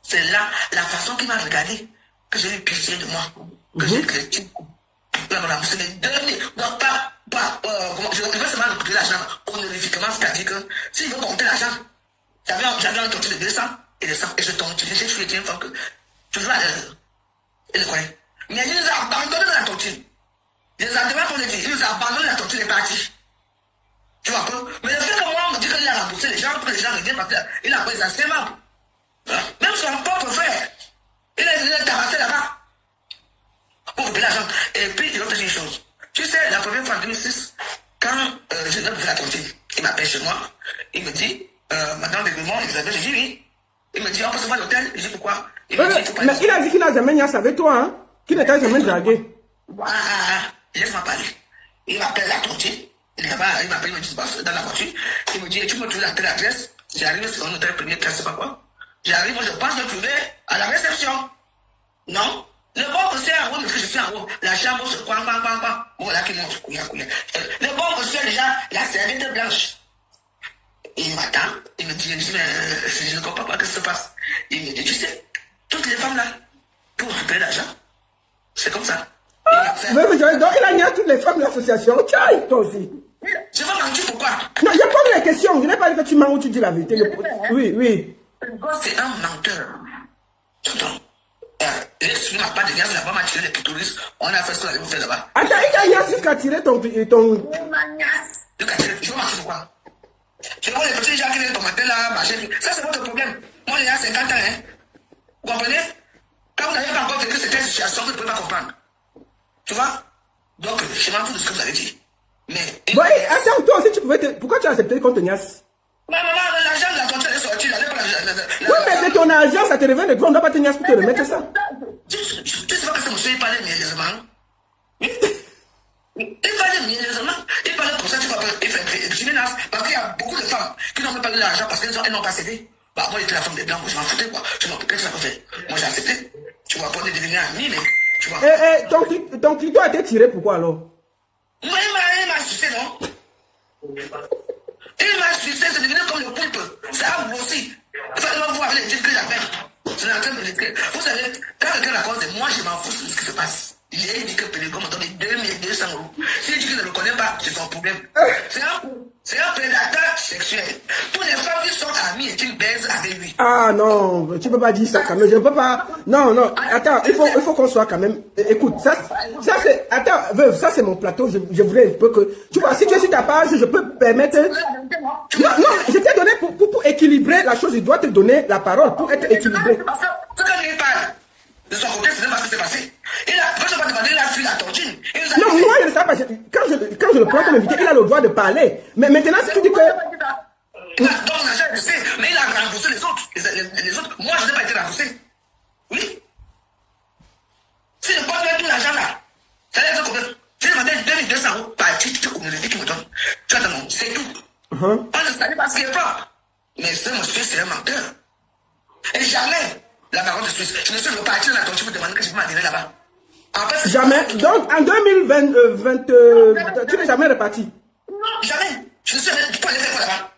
C'est là la façon qu'il m'a regardé que j'ai eu pitié de moi. Que j'ai chrétien. Il m'a remboursé les 2000. Donc je pouvais seulement récupérer l'argent honorifiquement, c'est-à-dire que s'il veut compter l'argent, j'avais un tontine de 200 et de 100 et je tontine. J'ai tué une fois que toujours à l'heure. Il le connaît. Mais il nous a abandonné dans la tontine. Il nous a demandé pour le dire. Il nous a abandonné la tontine et est parti. Tu vois quoi? Mais le fait que moi, on me dit qu'il a remboursé les gens pour que les gens reviennent parce qu'il a pris les anciens membres. Même son propre frère, il a tabassé là-bas. Pour couper l'argent. Et puis, il va te dire une chose. Tu sais, la première fois en 2006, quand je viens de la tontine, il m'appelle chez moi. Il me dit, madame de Grimont, Elisabeth, je dis oui. Il me dit, on peut se voir à l'hôtel. Je dis pourquoi? Mais il a dit qu'il n'a jamais niasse avec toi, hein? Qu'il n'était jamais dragué. Laisse-moi parler. Il m'appelle la tontine. Il m'appelle, il me dit, dans la voiture. Il me dit, tu me trouves la telle adresse. J'arrive sur un hôtel première classe, je sais pas quoi. J'arrive, je pense me trouver à la réception. Non. Le bon monsieur en haut, parce que je suis en haut. La chambre se coin. Bon, là, qui monte, couille. Le bon monsieur, déjà, la serviette blanche. il m'attend, il me dit, mais je ne comprends pas ce qui se passe. Il me dit, tu sais, toutes les femmes là, pour récupérer l'argent, c'est comme ça. Donc il a nié toutes les femmes de l'association. Tiens, toi aussi. Je vais mentir pourquoi? Non, je pose la question. Je n'ai pas dit que tu mens ou tu dis la vérité. Oui, oui. Le gosse, c'est un menteur. Il n'a pas de gaz, il n'a pas tiré les clitoris. On a fait ce qu'on avait fait là-bas. Attends, il t'a nié jusqu'à tirer ton... Je vais mentir pourquoi? Tu vois les petits gens qui viennent tomber là, machin. Ça, c'est votre problème. Moi, j'ai 50 ans, hein. Vous comprenez? Quand vous n'avez pas encore vécu cette situation, vous ne pouvez pas comprendre. Tu vois? Donc, je m'en fous de ce que vous avez dit. Mais. Oui, attends, toi aussi, tu pouvais te... Pourquoi tu as accepté qu'on te niasse? Maman, l'argent de la tontine est sorti. Oui, mais c'est ton argent, ça te revient de toi. On ne doit pas te niasse pour te remettre ça. Tu sais pas que ce monsieur, il parlait niaiseusement. Il parlait niaiseusement. Il parlait comme ça, tu vois, il fait menace. Parce qu'il y a beaucoup de femmes qui n'ont même pas eu l'argent parce qu'elles n'ont pas cédé. Bah, moi, j'étais la femme des blancs, je m'en foutais, quoi. Je m'en foutais, qu'est-ce que ça peut faire? Moi, j'ai accepté. Tu vois, pour devenir ami, mais. Tu vois. Ton clito a été tiré, pourquoi alors? Moi, il m'a sucé, non? Il m'a sucé, c'est devenu comme le poulpe. Ça a grossi. Il fallait me voir avec les titres que j'avais. Je suis en train de l'écrire. Vous savez, quand quelqu'un raconte, moi, je m'en fous de ce qui se passe. J'ai dit que Pélégo m'a donné 2200 €. S'il dit qu'il ne le connaît pas, c'est son problème. C'est un prédateur sexuel. Toutes les femmes qui sont amies et qui baisent avec lui. Ah non, tu ne peux pas dire ça quand même. Je ne peux pas. Non, non. Attends, il faut qu'on soit quand même. Écoute, ça c'est. Attends, veuve, ça c'est mon plateau. Je voulais un peu que. Tu vois, si tu es sur ta page, je peux permettre. Non, non, je t'ai donné pour équilibrer la chose. Je dois te donner la parole pour être équilibré. Ce que lui parle, de son côté, c'est pas ce qui s'est passé. Quand je vais demander, il a fui la tontine. Non, moi je ne sais pas. Quand je le prends comme invité, il a le droit de parler. Mais maintenant, si tu dis que. Donc, l'argent, je sais, mais il a remboursé les autres. Les autres, moi, je n'ai pas été remboursé. Oui. Si je porte même tout l'argent là, ça va être combien? J'ai demandé 2200 € par titre communauté qui me donne. Tu attends, non, c'est tout. On ne savait pas ce qui est propre. Mais ce monsieur, c'est un menteur. Et jamais, la baronne de Suisse, je ne suis reparti dans la tontine pour demander que je m'adhérais là-bas. En fait, jamais. Donc, en 2020, tu n'es jamais reparti? Non, jamais. Je ne sais pas aller faire quoi là-bas.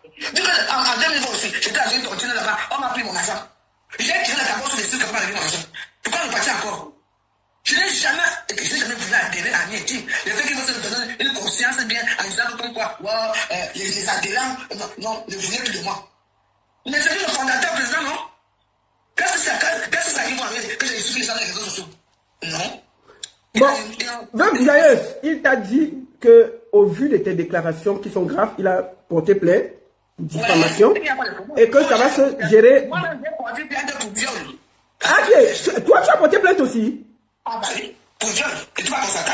En 2020 aussi, j'étais à une tontine là-bas, on m'a pris mon argent. J'ai tiré la cabane sur les sites comme on a vu mon argent. Pourquoi je partais encore? Je n'ai jamais voulu adhérer à rien. Le fait qu'ils vont se donner une conscience bien en disant comme quoi, les adhérents, non, ne voulaient plus de moi. Mais c'est lui le fondateur président, non? Qu'est-ce que ça arrive avec que j'ai suivi les gens dans les réseaux sociaux? Non. Bon, d'ailleurs, il t'a dit que, au vu de tes déclarations qui sont graves, il a porté plainte, diffamation, et que ça va se gérer. Moi, j'ai porté plainte pour viol. Ah, ok. Toi, tu as porté plainte aussi? Ah, bah oui, pour viol. Et tu vas constater.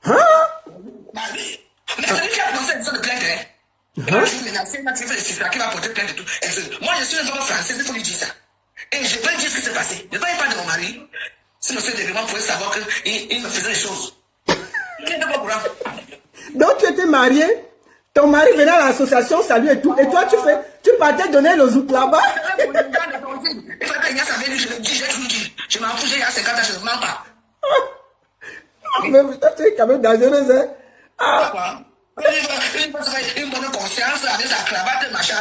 Hein? Bah oui. Mais c'est lui qui a prononcé une sorte de plainte, hein? Et moi, je suis menacé, il m'a tiré les chiffres, qui va porter plainte et tout. Moi, je suis un homme français, il faut lui dire ça. Et je vais dire ce qui s'est passé. Je ne vais pas de mon mari. Si monsieur Degrément pouvait savoir qu'il me faisait les choses. Il n'était pas au courant. Donc tu étais marié, ton mari venait à l'association, salut et tout, et toi tu partais donner le zout là-bas. Il fallait que Ignace avait dit, je le dis, j'ai tout dit. Je m'en fous, j'ai 50 ans, je ne mens pas. Mais putain, tu es quand même dangereuse, hein. Ah. Il me donne conscience avec sa cravate, machin,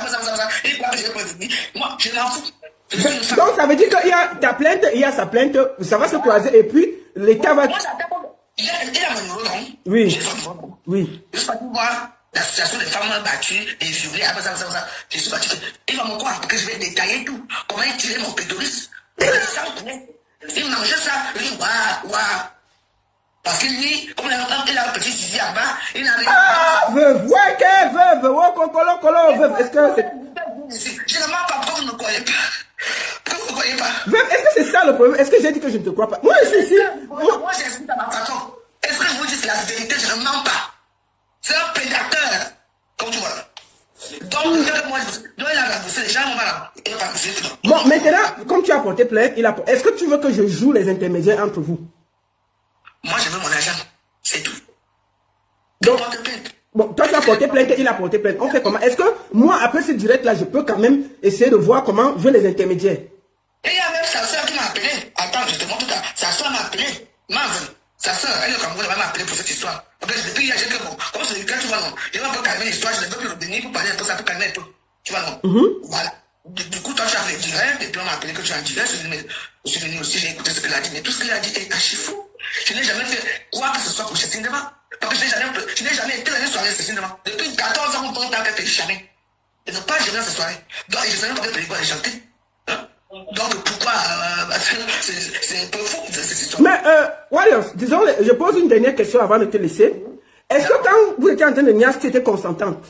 il croit que j'ai prévenu. Moi, je m'en fous. Donc ça veut dire qu'il y a ta plainte, il y a sa plainte, ça va se croiser et puis l'État va... Moi, j'attends. Il a mon numéro, non? Oui. Oui. Je suis parti voir l'association des femmes battues et violées, je suis parti. Il va me croire que je vais détailler tout. Comment il tirait mon pétoris. Il mangeait ça, il dit waouh. Parce que lui, comme il a un petit zizi en bas, il n'arrive pas. Ah, veuve, ouais, que veuve, ouais, colo, veuve, est-ce que c'est... Je ne mens pas, pourquoi vous ne me croyez pas? Pourquoi vous ne me croyez pas? Veuve, est-ce que c'est ça le problème? Est-ce que j'ai dit que je ne te crois pas? Moi, je suis ici. Moi, j'explique à ma façon. Est-ce que je vous dis c'est la vérité? Je ne mens pas. C'est un prédateur, comme tu vois. Donc, moi, il a remboursé les gens, on va là. Il va rembourser tout. Bon, maintenant, comme tu as porté plainte, est-ce que tu veux que je joue les intermédiaires entre vous? Moi, je veux mon argent. C'est tout. Donc, bon, toi tu as porté plainte, il a porté plainte. On fait comment? Est-ce que moi, après ce direct-là, je peux quand même essayer de voir comment jouer les intermédiaires? Et il y a même sa soeur qui m'a appelé. Attends, je te montre tout à l'heure. Sa soeur m'a appelé. Marvin. Sa soeur, elle est au Cameroun, elle m'a appelé pour cette histoire. Depuis hier, j'ai dit que bon, comme c'est le cas, tu vois, non. Je vais un peu calmer l'histoire, je ne veux plus revenir pour parler un peu ça, pour calmer un peu. Tu vois, non? Voilà. Du coup, toi, tu as fait direct, et puis on m'a appelé que tu es en direct. Je suis venu aussi, j'ai écouté ce qu'il a dit. Mais tout ce qu'il a dit est archi fou. Je n'ai jamais fait quoi que ce soit pour chez Cinéma. Parce que je n'ai jamais été dans une soirée chez Cinéma. Depuis 14 ans, on ne peut pas jamais. Je n'ai pas jamais dans cette soirée. Donc, je ne sais même pas que les chanter. Hein? Donc, pourquoi c'est un peu fou, cette histoire. Mais, Warriors, disons, je pose une dernière question avant de te laisser. Est-ce que quand vous étiez en train de niasse, tu étais consentante?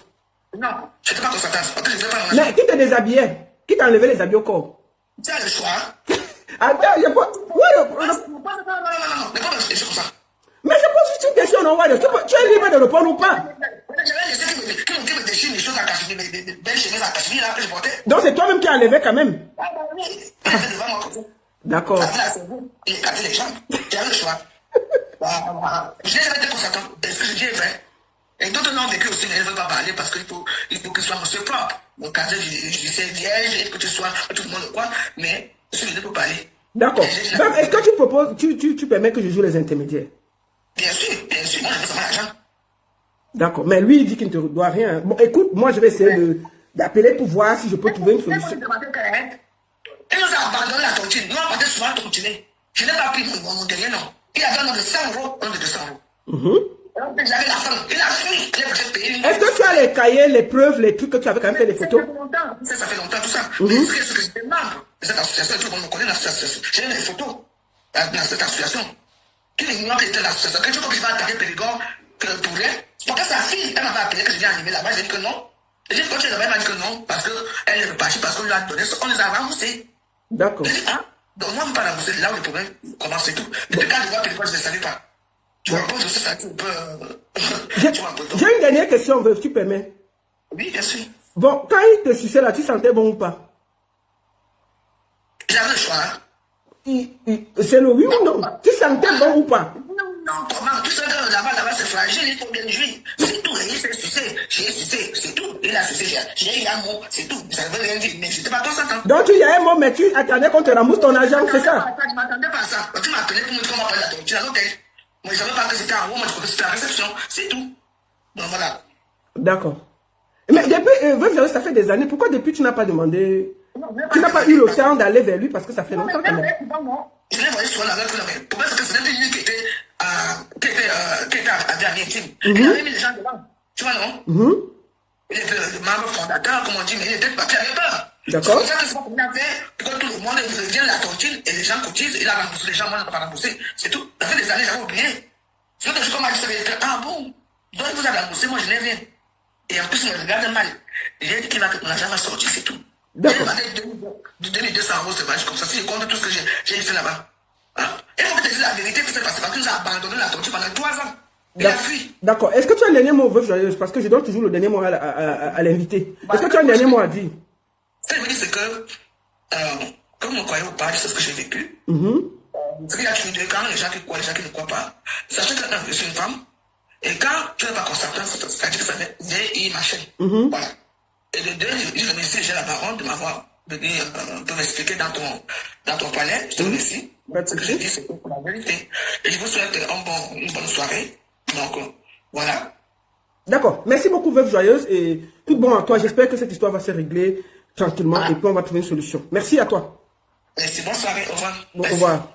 Non, je n'étais pas consentante. Parce que je ne pas mais qui te déshabillait? Qui t'a enlevé les habits au corps? Tu as le choix. Attends, je pose... Non, c'est comme ça. Mais je pose juste une question, non, Warriors. Tu es libre de répondre ou pas? Donc c'est toi-même qui as enlevé quand même. D'accord. Il a les jambes. Tu as le choix. Je n'ai jamais été consentant. Est-ce que je dis est vrai? Et d'autres n'ont vécu aussi, mais ils ne veulent pas parler parce qu'il faut qu'ils soient monsieur propre. Donc, quand je sais vierge, il faut que tu sois tout le monde quoi, mais je ne peux parler. D'accord. Est-ce que tu proposes, tu permets que je joue les intermédiaires? Bien sûr, moi je veux savoir l'argent. D'accord, mais lui il dit qu'il ne te doit rien. Bon, écoute, moi je vais essayer d'appeler pour voir si je peux trouver une solution. Il nous a abandonné la tontine. Nous, on va souvent tontiner. Je n'ai pas pris mon derrière, non. Il a donné un de 100 €, un de 200 €. J'avais la femme. Il a fui. Est-ce que tu as les cahiers, les preuves, les trucs que tu avais quand même fait les photos? Ça fait longtemps, tout ça. Mais ce que je demande de cette association, tout le monde me connaît dans cette association. J'ai les photos dans cette association. Qui ignore que c'était l'association. Quand tu vois que je vais attaquer Périgord, que pour rien, parce que sa fille, elle m'avait appelé que je viens animer là-bas. J'ai dit que non. J'ai dit que tu es là-bas, elle m'a dit que non, parce qu'elle est repartie, parce qu'on lui a donné, on les a remboursés. D'accord. J'ai dit, ah, donc moi, je ne peux pas rembourser, là où le problème commence et tout. Mais quand je vois Périgord, je ne le savais pas. Tu vois, je sais ça, tu peux. J'ai une dernière question, Veuve, tu permets? Oui, bien sûr. Bon, quand il te suçait là, tu sentais bon ou pas? J'avais le choix. C'est le oui ou non? Tu sentais bon ou pas? Non, comment? Tu sais que là-bas, c'est fragile, il faut bien jouir. C'est tout. Il s'est sucé. J'ai sucé, c'est tout. Il a sucé, j'ai eu un mot, c'est tout. Ça ne veut rien dire, mais je n'étais pas consentant. Donc tu y as un mot, mais tu attendais qu'on te rembourse ton argent, c'est ça? Je ne m'attendais pas à ça. Tu m'as appelé pour me dire comment parler à ton petit à l'hôtel. Moi, je ne savais pas que c'était en haut, moi, je croyais que c'était en réception. C'est tout. Donc voilà. D'accord. Mais depuis, ça fait des années, pourquoi depuis tu n'as pas demandé? Tu n'as pas eu le temps d'aller vers lui parce que ça fait longtemps quand même. Je l'ai voyé souvent avec lui, pour moi, c'est que c'était lui qui était à dernier team. Il avait mis les gens devant. Tu vois, non? Il était le membre fondateur, comme on dit, mais il était papier avec peur. D'accord. C'est pour ça que c'est pas qu'on a fait, pour que tout le monde vienne la tontine et les gens cotisent, il a remboursé les gens, moi je ne peux pas rembourser. C'est tout. Ça fait des années, j'avais oublié. C'est que je commence à dire, ah bon, donc vous avez remboursé, moi je n'ai rien. Et en plus, il me regarde mal. J'ai dit qu'il va que l'argent va sortir, c'est tout. D'accord. J'ai demandé 2200 €, c'est magique comme ça. Si je compte tout ce que j'ai fait là-bas. Hein? Et il faut que tu dises la vérité, c'est parce que nous a abandonné la tontine pendant 3 ans. Il a fui. D'accord. Est-ce que tu as un dernier mot, Veuve Joyeuse? Parce que je donne toujours le dernier mot à l'invité. Est-ce que tu as un dernier mot à dire? Ce que je veux dire, c'est que, comme on croyait ou pas, c'est ce que j'ai vécu. Parce qu'il y a toujours deux camps, les gens qui croient, les gens qui ne croient pas. Sachez que, je suis une femme, et quand tu n'es pas consentant, c'est-à-dire que ça fait des machin. Voilà. Et de deux, je remercie, j'ai la parole de m'avoir venu de m'expliquer dans ton palais. Je te remercie. Ce que je dis, c'est pour la vérité. Et je vous souhaite une bonne soirée. Donc, voilà. D'accord. Merci beaucoup, Veuve Joyeuse, et tout bon à toi. J'espère que cette histoire va se régler tranquillement et puis on va trouver une solution. Merci à toi. Merci, bonne soirée, au revoir. Bon, au revoir.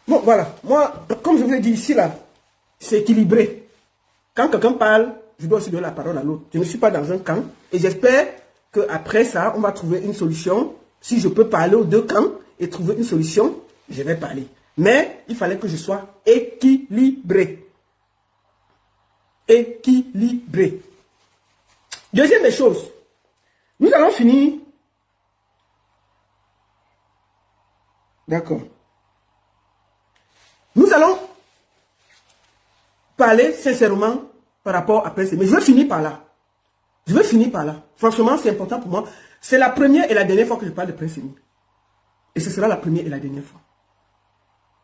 Bon, voilà. Moi, comme je vous l'ai dit ici, là, c'est équilibré. Quand quelqu'un parle, je dois aussi donner la parole à l'autre. Je ne suis pas dans un camp et j'espère qu'après ça, on va trouver une solution. Si je peux parler aux deux camps et trouver une solution, je vais parler. Mais il fallait que je sois équilibré. Équilibré. Deuxième des choses. Nous allons finir. D'accord. Nous allons parler sincèrement par rapport à Prince Aimé. Je vais finir par là. Je vais finir par là. Franchement, c'est important pour moi. C'est la première et la dernière fois que je parle de Prince Aimé. Et ce sera la première et la dernière fois.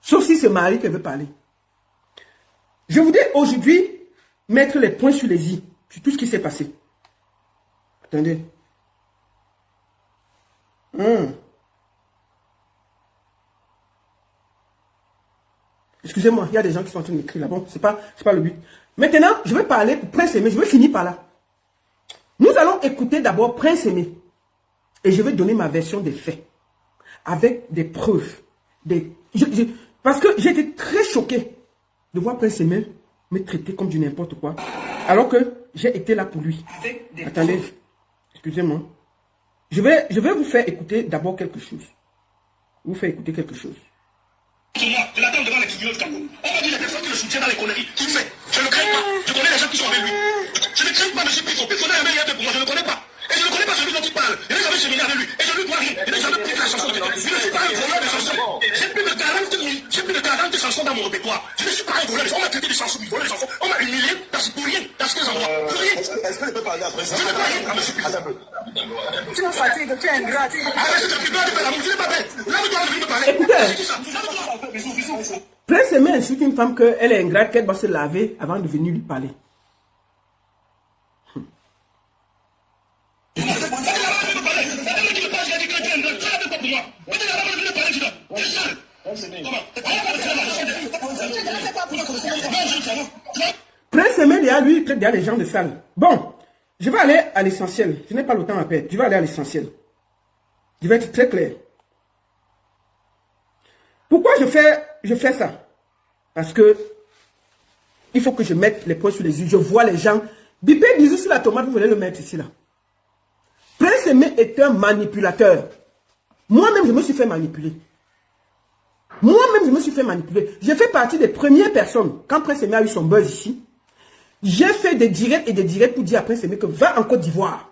Sauf si c'est Marie qui veut parler. Je voudrais aujourd'hui mettre les points sur les i, sur tout ce qui s'est passé. Attendez. Excusez-moi, il y a des gens qui sont en train d'écrire là. Bon, c'est pas le but. Maintenant, je vais parler pour Prince Aimé. Je vais finir par là. Nous Nous allons écouter d'abord Prince Aimé. Et je vais donner ma version des faits. Avec des preuves. Parce que j'ai été très choqué de voir Prince Aimé me traiter comme du n'importe quoi. Alors que j'ai été là pour lui. Attendez, excusez-moi. Je vais vous faire écouter d'abord quelque chose. Vous faire écouter quelque chose. Je l'attends devant les tribunaux du Cameroun. On va dire les personnes qui le soutiennent dans les conneries. Qui le fait? Je ne crains pas. Je connais les gens qui sont avec lui. Je ne crains pas M. Pisso. Pisso n'a jamais rien fait pour moi. Je ne le connais pas. Et je ne connais pas celui dont il parle. Je n'ai jamais cheminé avec lui. Et je ne lui dois rien. Je n'ai jamais pris la chanson de quelqu'un. Je ne suis pas un voleur de chansons. J'ai plus de 40 chansons dans mon répertoire. Je ne suis pas un voleur. On m'a traité de chansons, du voleur de chansons. On m'a humilié pour rien. Parce que j'en vois. Pour rien. Est-ce que je peux parler après ça? Je ne peux pas rien à M. Pisso. Tu me fatigues, tu es ingrat. Arrête, je t'ai pas de faire l'amour. Tu n'es pas bête. Là, vous dois venir me parler. Écoutez. Prince Aimé insulte une femme qu'elle est ingrate, qu'elle doit se laver avant de venir lui parler. Prince Aimé, lui, il traite déjà les gens de sales. Bon, je vais aller à l'essentiel. Je n'ai pas le temps à perdre. Je vais aller à l'essentiel. Je vais être très clair. Pourquoi je fais ça? Parce que il faut que je mette les points sur les yeux. Je vois les gens. Bipé bisous sur la tomate, vous voulez le mettre ici là. Prince Aimé est un manipulateur. Moi-même, je me suis fait manipuler. Moi-même, je me suis fait manipuler. J'ai fait partie des premières personnes. Quand Prince Aimé a eu son buzz ici, j'ai fait des directs et des directs pour dire à Prince Aimé que va en Côte d'Ivoire.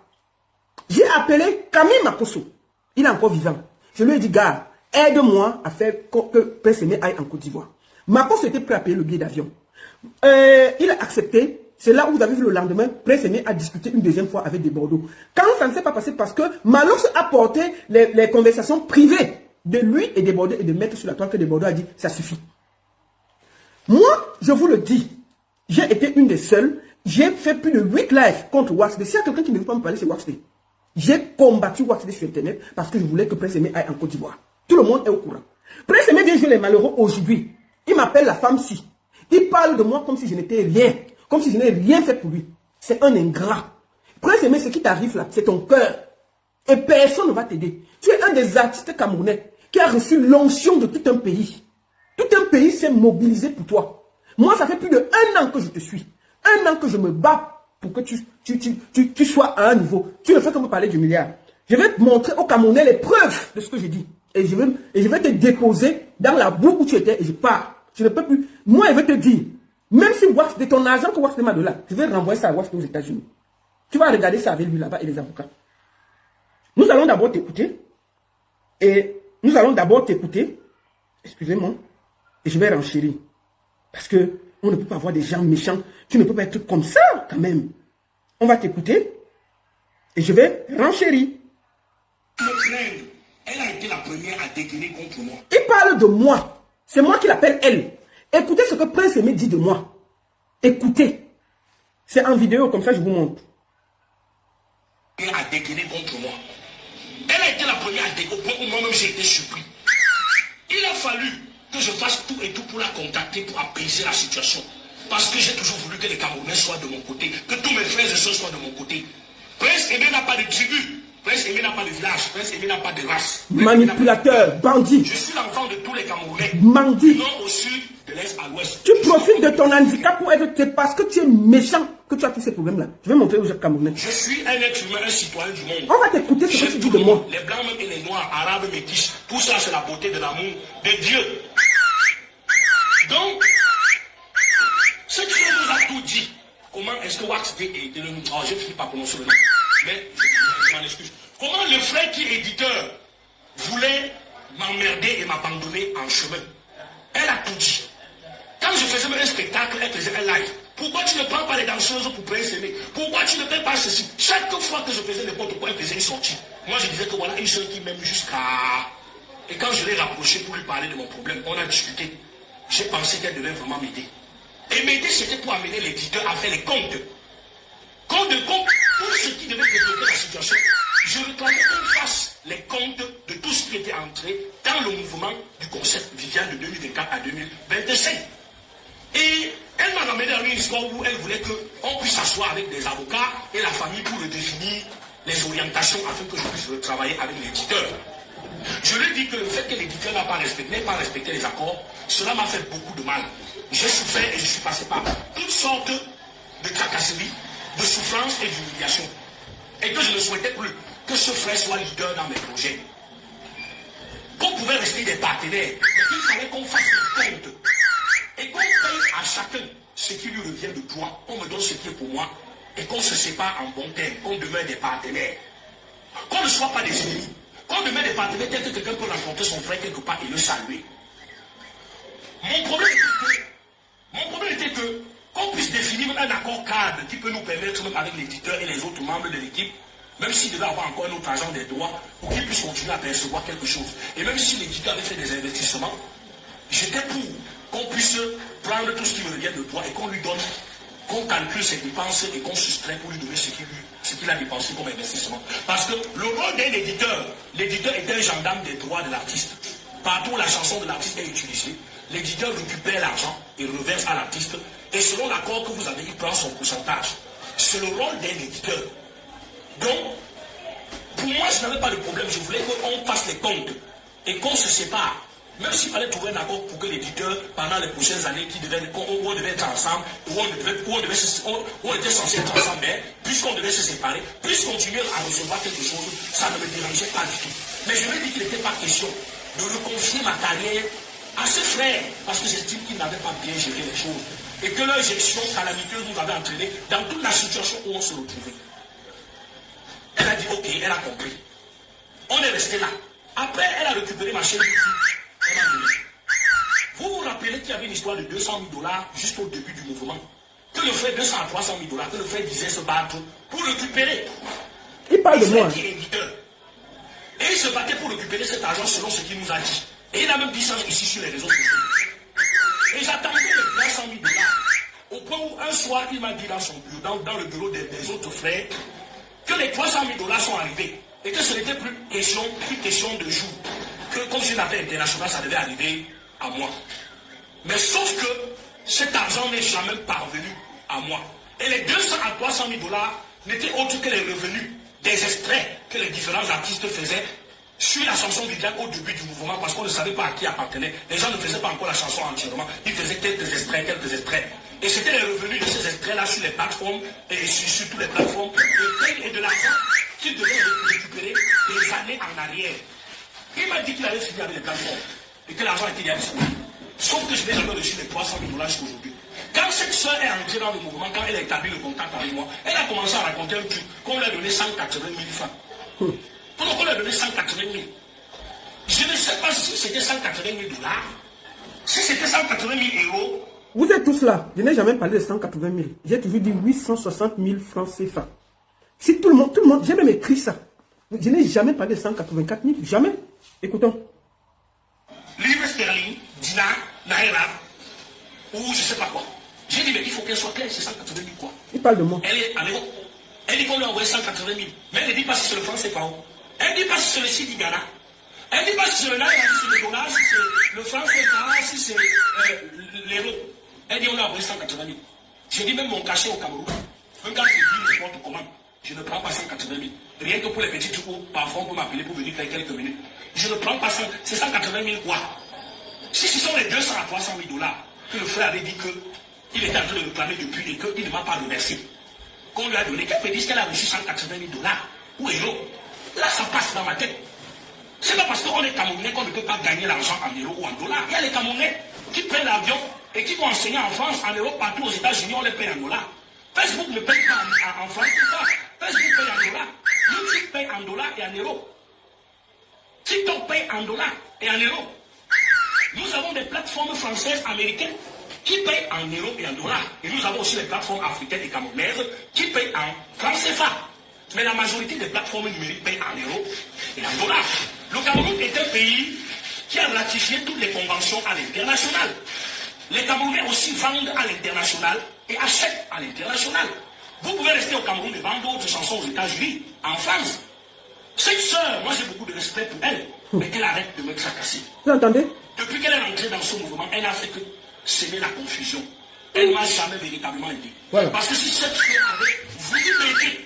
J'ai appelé Camille Makosso. Il est encore vivant. Je lui ai dit, gars, aide-moi à faire que Prince Aimé aille en Côte d'Ivoire. Makosso était prêt à payer le billet d'avion. Il a accepté. C'est là où vous avez vu le lendemain, Prince Aimé a discuté une deuxième fois avec des Bordeaux. Quand ça ne s'est pas passé parce que Malox a porté les conversations privées de lui et des Bordeaux et de mettre sur la toile que des Bordeaux a dit, ça suffit. Moi, je vous le dis, j'ai été une des seules. J'ai fait plus de 8 lives contre Waxday. S'il y a quelqu'un qui ne veut pas me parler, c'est Waxday. J'ai combattu Waxday sur Internet parce que je voulais que Prince Aimé aille en Côte d'Ivoire. Tout le monde est au courant. Prince Aimé vient jouer les malheureux aujourd'hui. Il m'appelle la femme si. Il parle de moi comme si je n'étais rien. Comme si je n'ai rien fait pour lui. C'est un ingrat. Prince Aimé, ce qui t'arrive là, c'est ton cœur. Et personne ne va t'aider. Tu es un des artistes camerounais qui a reçu l'onction de tout un pays. Tout un pays s'est mobilisé pour toi. Moi, ça fait plus de 1 an que je te suis. 1 an que je me bats pour que tu sois à un niveau. Tu ne fais que me parler du milliard. Je vais te montrer aux Camerounais les preuves de ce que je dis. Et je vais te déposer dans la boue où tu étais et je pars. Je ne peux plus. Moi, je vais te dire, même si Waxday, ton argent que Waxday m'a donné là, je vais renvoyer ça à Waxday aux États-Unis. Tu vas regarder ça avec lui là-bas et les avocats. Nous allons d'abord t'écouter. Et nous allons d'abord t'écouter. Excusez-moi. Et je vais renchérir. Parce que on ne peut pas avoir des gens méchants. Tu ne peux pas être comme ça quand même. On va t'écouter. Et je vais renchérir. Elle a été la première à décliner contre moi. Il parle de moi. C'est moi qui l'appelle elle. Écoutez ce que Prince Aimé dit de moi. Écoutez. C'est en vidéo, comme ça je vous montre. Elle a décliné contre moi. Elle a été la première à décliner. Au point où moi-même j'ai été surpris. Il a fallu que je fasse tout et tout pour la contacter, pour apaiser la situation. Parce que j'ai toujours voulu que les Camerounais soient de mon côté. Que tous mes frères et sœurs soient de mon côté. Prince Aimé n'a pas de tribu. Prince Aimé n'a pas de village. Prince Aimé n'a pas de race. Manipulateur, bandit. Je suis l'enfant de tous les Camerounais. Bandit. Du nord au sud, de l'est à l'ouest. Tu profites de ton handicap pour être... C'est parce que tu es méchant que tu as tous ces problèmes-là. Je vais montrer aux gens Camerounais. Je suis un être humain, un citoyen du monde. On va t'écouter ce que tu dis de moi. Les blancs même et les noirs, arabes, métis. Tout ça, c'est la beauté de l'amour de Dieu. Donc, cette chose nous a tout dit. Comment est-ce que Waxday est le nom? Oh, je ne finis pas prononcer le nom. Mais je m'en excuse. Comment le frère qui est éditeur voulait m'emmerder et m'abandonner en chemin? Elle a tout dit. Quand je faisais un spectacle, elle faisait un live. Pourquoi tu ne prends pas les danseuses pour Prince Aimé? Pourquoi tu ne fais pas ceci? Chaque fois que je faisais n'importe quoi, elle faisait une sortie. Moi, je disais que voilà une seule qui m'aime jusqu'à... Et quand je l'ai rapproché pour lui parler de mon problème, on a discuté. J'ai pensé qu'elle devait vraiment m'aider. Et m'aider, c'était pour amener l'éditeur à faire les comptes. Compte tout ce qui devait développer la situation. Je réclamais qu'on fasse les comptes de tout ce qui était entré dans le mouvement du concept Viviane de 2024 à 2025. Et elle m'a ramené dans une histoire. histoire où elle voulait qu'on puisse s'asseoir avec des avocats et la famille pour redéfinir les orientations afin que je puisse travailler avec l'éditeur. Je lui ai dit que le fait que l'éditeur n'ait pas respecté les accords, cela m'a fait beaucoup de mal. J'ai souffert et je suis passé par toutes sortes de tracasseries, de souffrances et d'humiliation. Et que je ne souhaitais plus que ce frère soit leader dans mes projets. Qu'on pouvait rester des partenaires, mais qu'il fallait qu'on fasse le compte. Et qu'on paye à chacun ce qui lui revient de droit. On me donne ce qui est pour moi et qu'on se sépare en bon terme, qu'on demeure des partenaires. Qu'on ne soit pas des ennemis. Qu'on demeure des partenaires tel que quelqu'un peut rencontrer son frère quelque part et le saluer. Mon problème était que qu'on puisse définir un accord cadre qui peut nous permettre, même avec l'éditeur et les autres membres de l'équipe, même s'il devait avoir encore un autre agent des droits, pour qu'il puisse continuer à percevoir quelque chose. Et même si l'éditeur avait fait des investissements, j'étais pour qu'on puisse prendre tout ce qui me revient de droit et qu'on lui donne, qu'on calcule ses dépenses et qu'on soustrait pour lui donner ce qu'il a dépensé comme investissement. Parce que le rôle d'un éditeur, l'éditeur est un gendarme des droits de l'artiste. Partout où la chanson de l'artiste est utilisée, l'éditeur récupère l'argent et reverse à l'artiste. Et selon l'accord que vous avez, il prend son pourcentage. C'est le rôle d'un éditeur. Donc, pour moi, je n'avais pas de problème. Je voulais qu'on fasse les comptes et qu'on se sépare. Même s'il fallait trouver un accord pour que l'éditeur, pendant les prochaines années, où on devait être ensemble, où on était censé être ensemble, mais puisqu'on devait se séparer, puisse continuer à recevoir quelque chose, ça ne me dérangeait pas du tout. Mais je lui ai dit qu'il n'était pas question de reconfier ma carrière à ce frère, parce que j'estime qu'il n'avait pas bien géré les choses. Et que leur gestion calamiteuse nous avait entraîné dans toute la situation où on se retrouvait. Elle a dit ok, elle a compris. On est resté là. Après, elle a récupéré ma chaîne YouTube. Elle m'a donné. Vous vous rappelez qu'il y avait une histoire de 200 000 $ juste au début du mouvement. Que le frère 200 à 300 000 $, que le frère disait se battre pour récupérer. Il parle de moi. Et il se battait pour récupérer cet argent selon ce qu'il nous a dit. Et il a même dit ça ici sur les réseaux sociaux. Et j'attendais les 300 000 $. Au point où un soir, il m'a dit dans son bureau, dans le bureau des autres frères, que les 300 000 $ sont arrivés. Et que ce n'était plus question de jour. Que comme c'est une affaire internationale, ça devait arriver à moi. Mais sauf que cet argent n'est jamais parvenu à moi. Et les 200 à 300 000 $ n'étaient autres que les revenus des extraits que les différents artistes faisaient sur la chanson du Diable au début du mouvement, parce qu'on ne savait pas à qui appartenait. Les gens ne faisaient pas encore la chanson entièrement. Ils faisaient quelques extraits. Et c'était les revenus de ces extraits-là sur les plateformes et sur toutes les plateformes. Et de l'argent qu'ils devaient récupérer des années en arrière. Il m'a dit qu'il avait fini avec les plateformes et que l'argent était déjà disponible. Sauf que je n'ai jamais reçu les 300 000 $ jusqu'aujourd'hui. Quand cette soeur est entrée dans le mouvement, quand elle a établi le contact avec moi, elle a commencé à raconter un truc qu'on lui a donné 180 000 francs. Pourquoi on lui a donné 180 000? Je ne sais pas si c'était 180 000 $, si c'était 180 000 €. Vous êtes tous là. Je n'ai jamais parlé de 180 000. J'ai toujours dit 860 000 francs CFA. Si tout le monde, j'ai même écrit ça. Je n'ai jamais parlé de 184 000. Jamais. Écoutons. Livre sterling, dinar, naira, ou je ne sais pas quoi. J'ai dit, mais il faut qu'elle soit claire, c'est 180 000 quoi. Il parle de moi. Elle est en Europe. Elle dit qu'on lui a envoyé 180 000. Mais elle ne dit pas si c'est le franc CFA. Elle ne dit pas si c'est le Sidi Ghana. Elle ne dit pas si c'est le naira, si c'est le dollar, si c'est le franc CFA, si c'est l'euro. Elle dit on lui a envoyé 180 000. J'ai dit même mon cachet au Cameroun. Un gars qui dit n'importe comment. Je ne prends pas 180 000. Rien que pour les petits trucs où parfois on peut m'appeler pour venir faire quelques minutes. Je ne prends pas ça. C'est 180 000 quoi. Si ce sont les 200 à 300 000 $ que le frère avait dit qu'il était en train de réclamer depuis et qu'il ne m'a pas reversé, qu'on lui a donné, qu'elle me dise qu'elle a reçu 180 000 $ ou euros. Là, ça passe dans ma tête. C'est pas parce qu'on est Camerounais qu'on ne peut pas gagner l'argent en euros ou en dollars. Il y a les Camerounais qui prennent l'avion et qui vont enseigner en France, en Europe, partout aux États-Unis, on les paye en dollars. Facebook ne paye pas en France, c'est ça. Facebook paye en dollars. YouTube paye en dollars et en euros. TikTok paye en dollars et en euros. Nous avons des plateformes françaises, américaines qui payent en euros et en dollars. Et nous avons aussi les plateformes africaines et camerounaises qui payent en francs CFA. Mais la majorité des plateformes numériques payent en euros et en dollars. Le Cameroun est un pays qui a ratifié toutes les conventions à l'international. Les Camerounais aussi vendent à l'international et achètent à l'international. Vous pouvez rester au Cameroun et vendre d'autres chansons aux États-Unis, en France. Cette sœur, moi j'ai beaucoup de respect pour elle, mais qu'elle arrête de me tracasser. Vous entendez? Depuis qu'elle est rentrée dans ce mouvement, elle n'a fait que semer la confusion. elle ne m'a jamais véritablement aidé. Voilà. Parce que si cette fille avait voulu m'aider,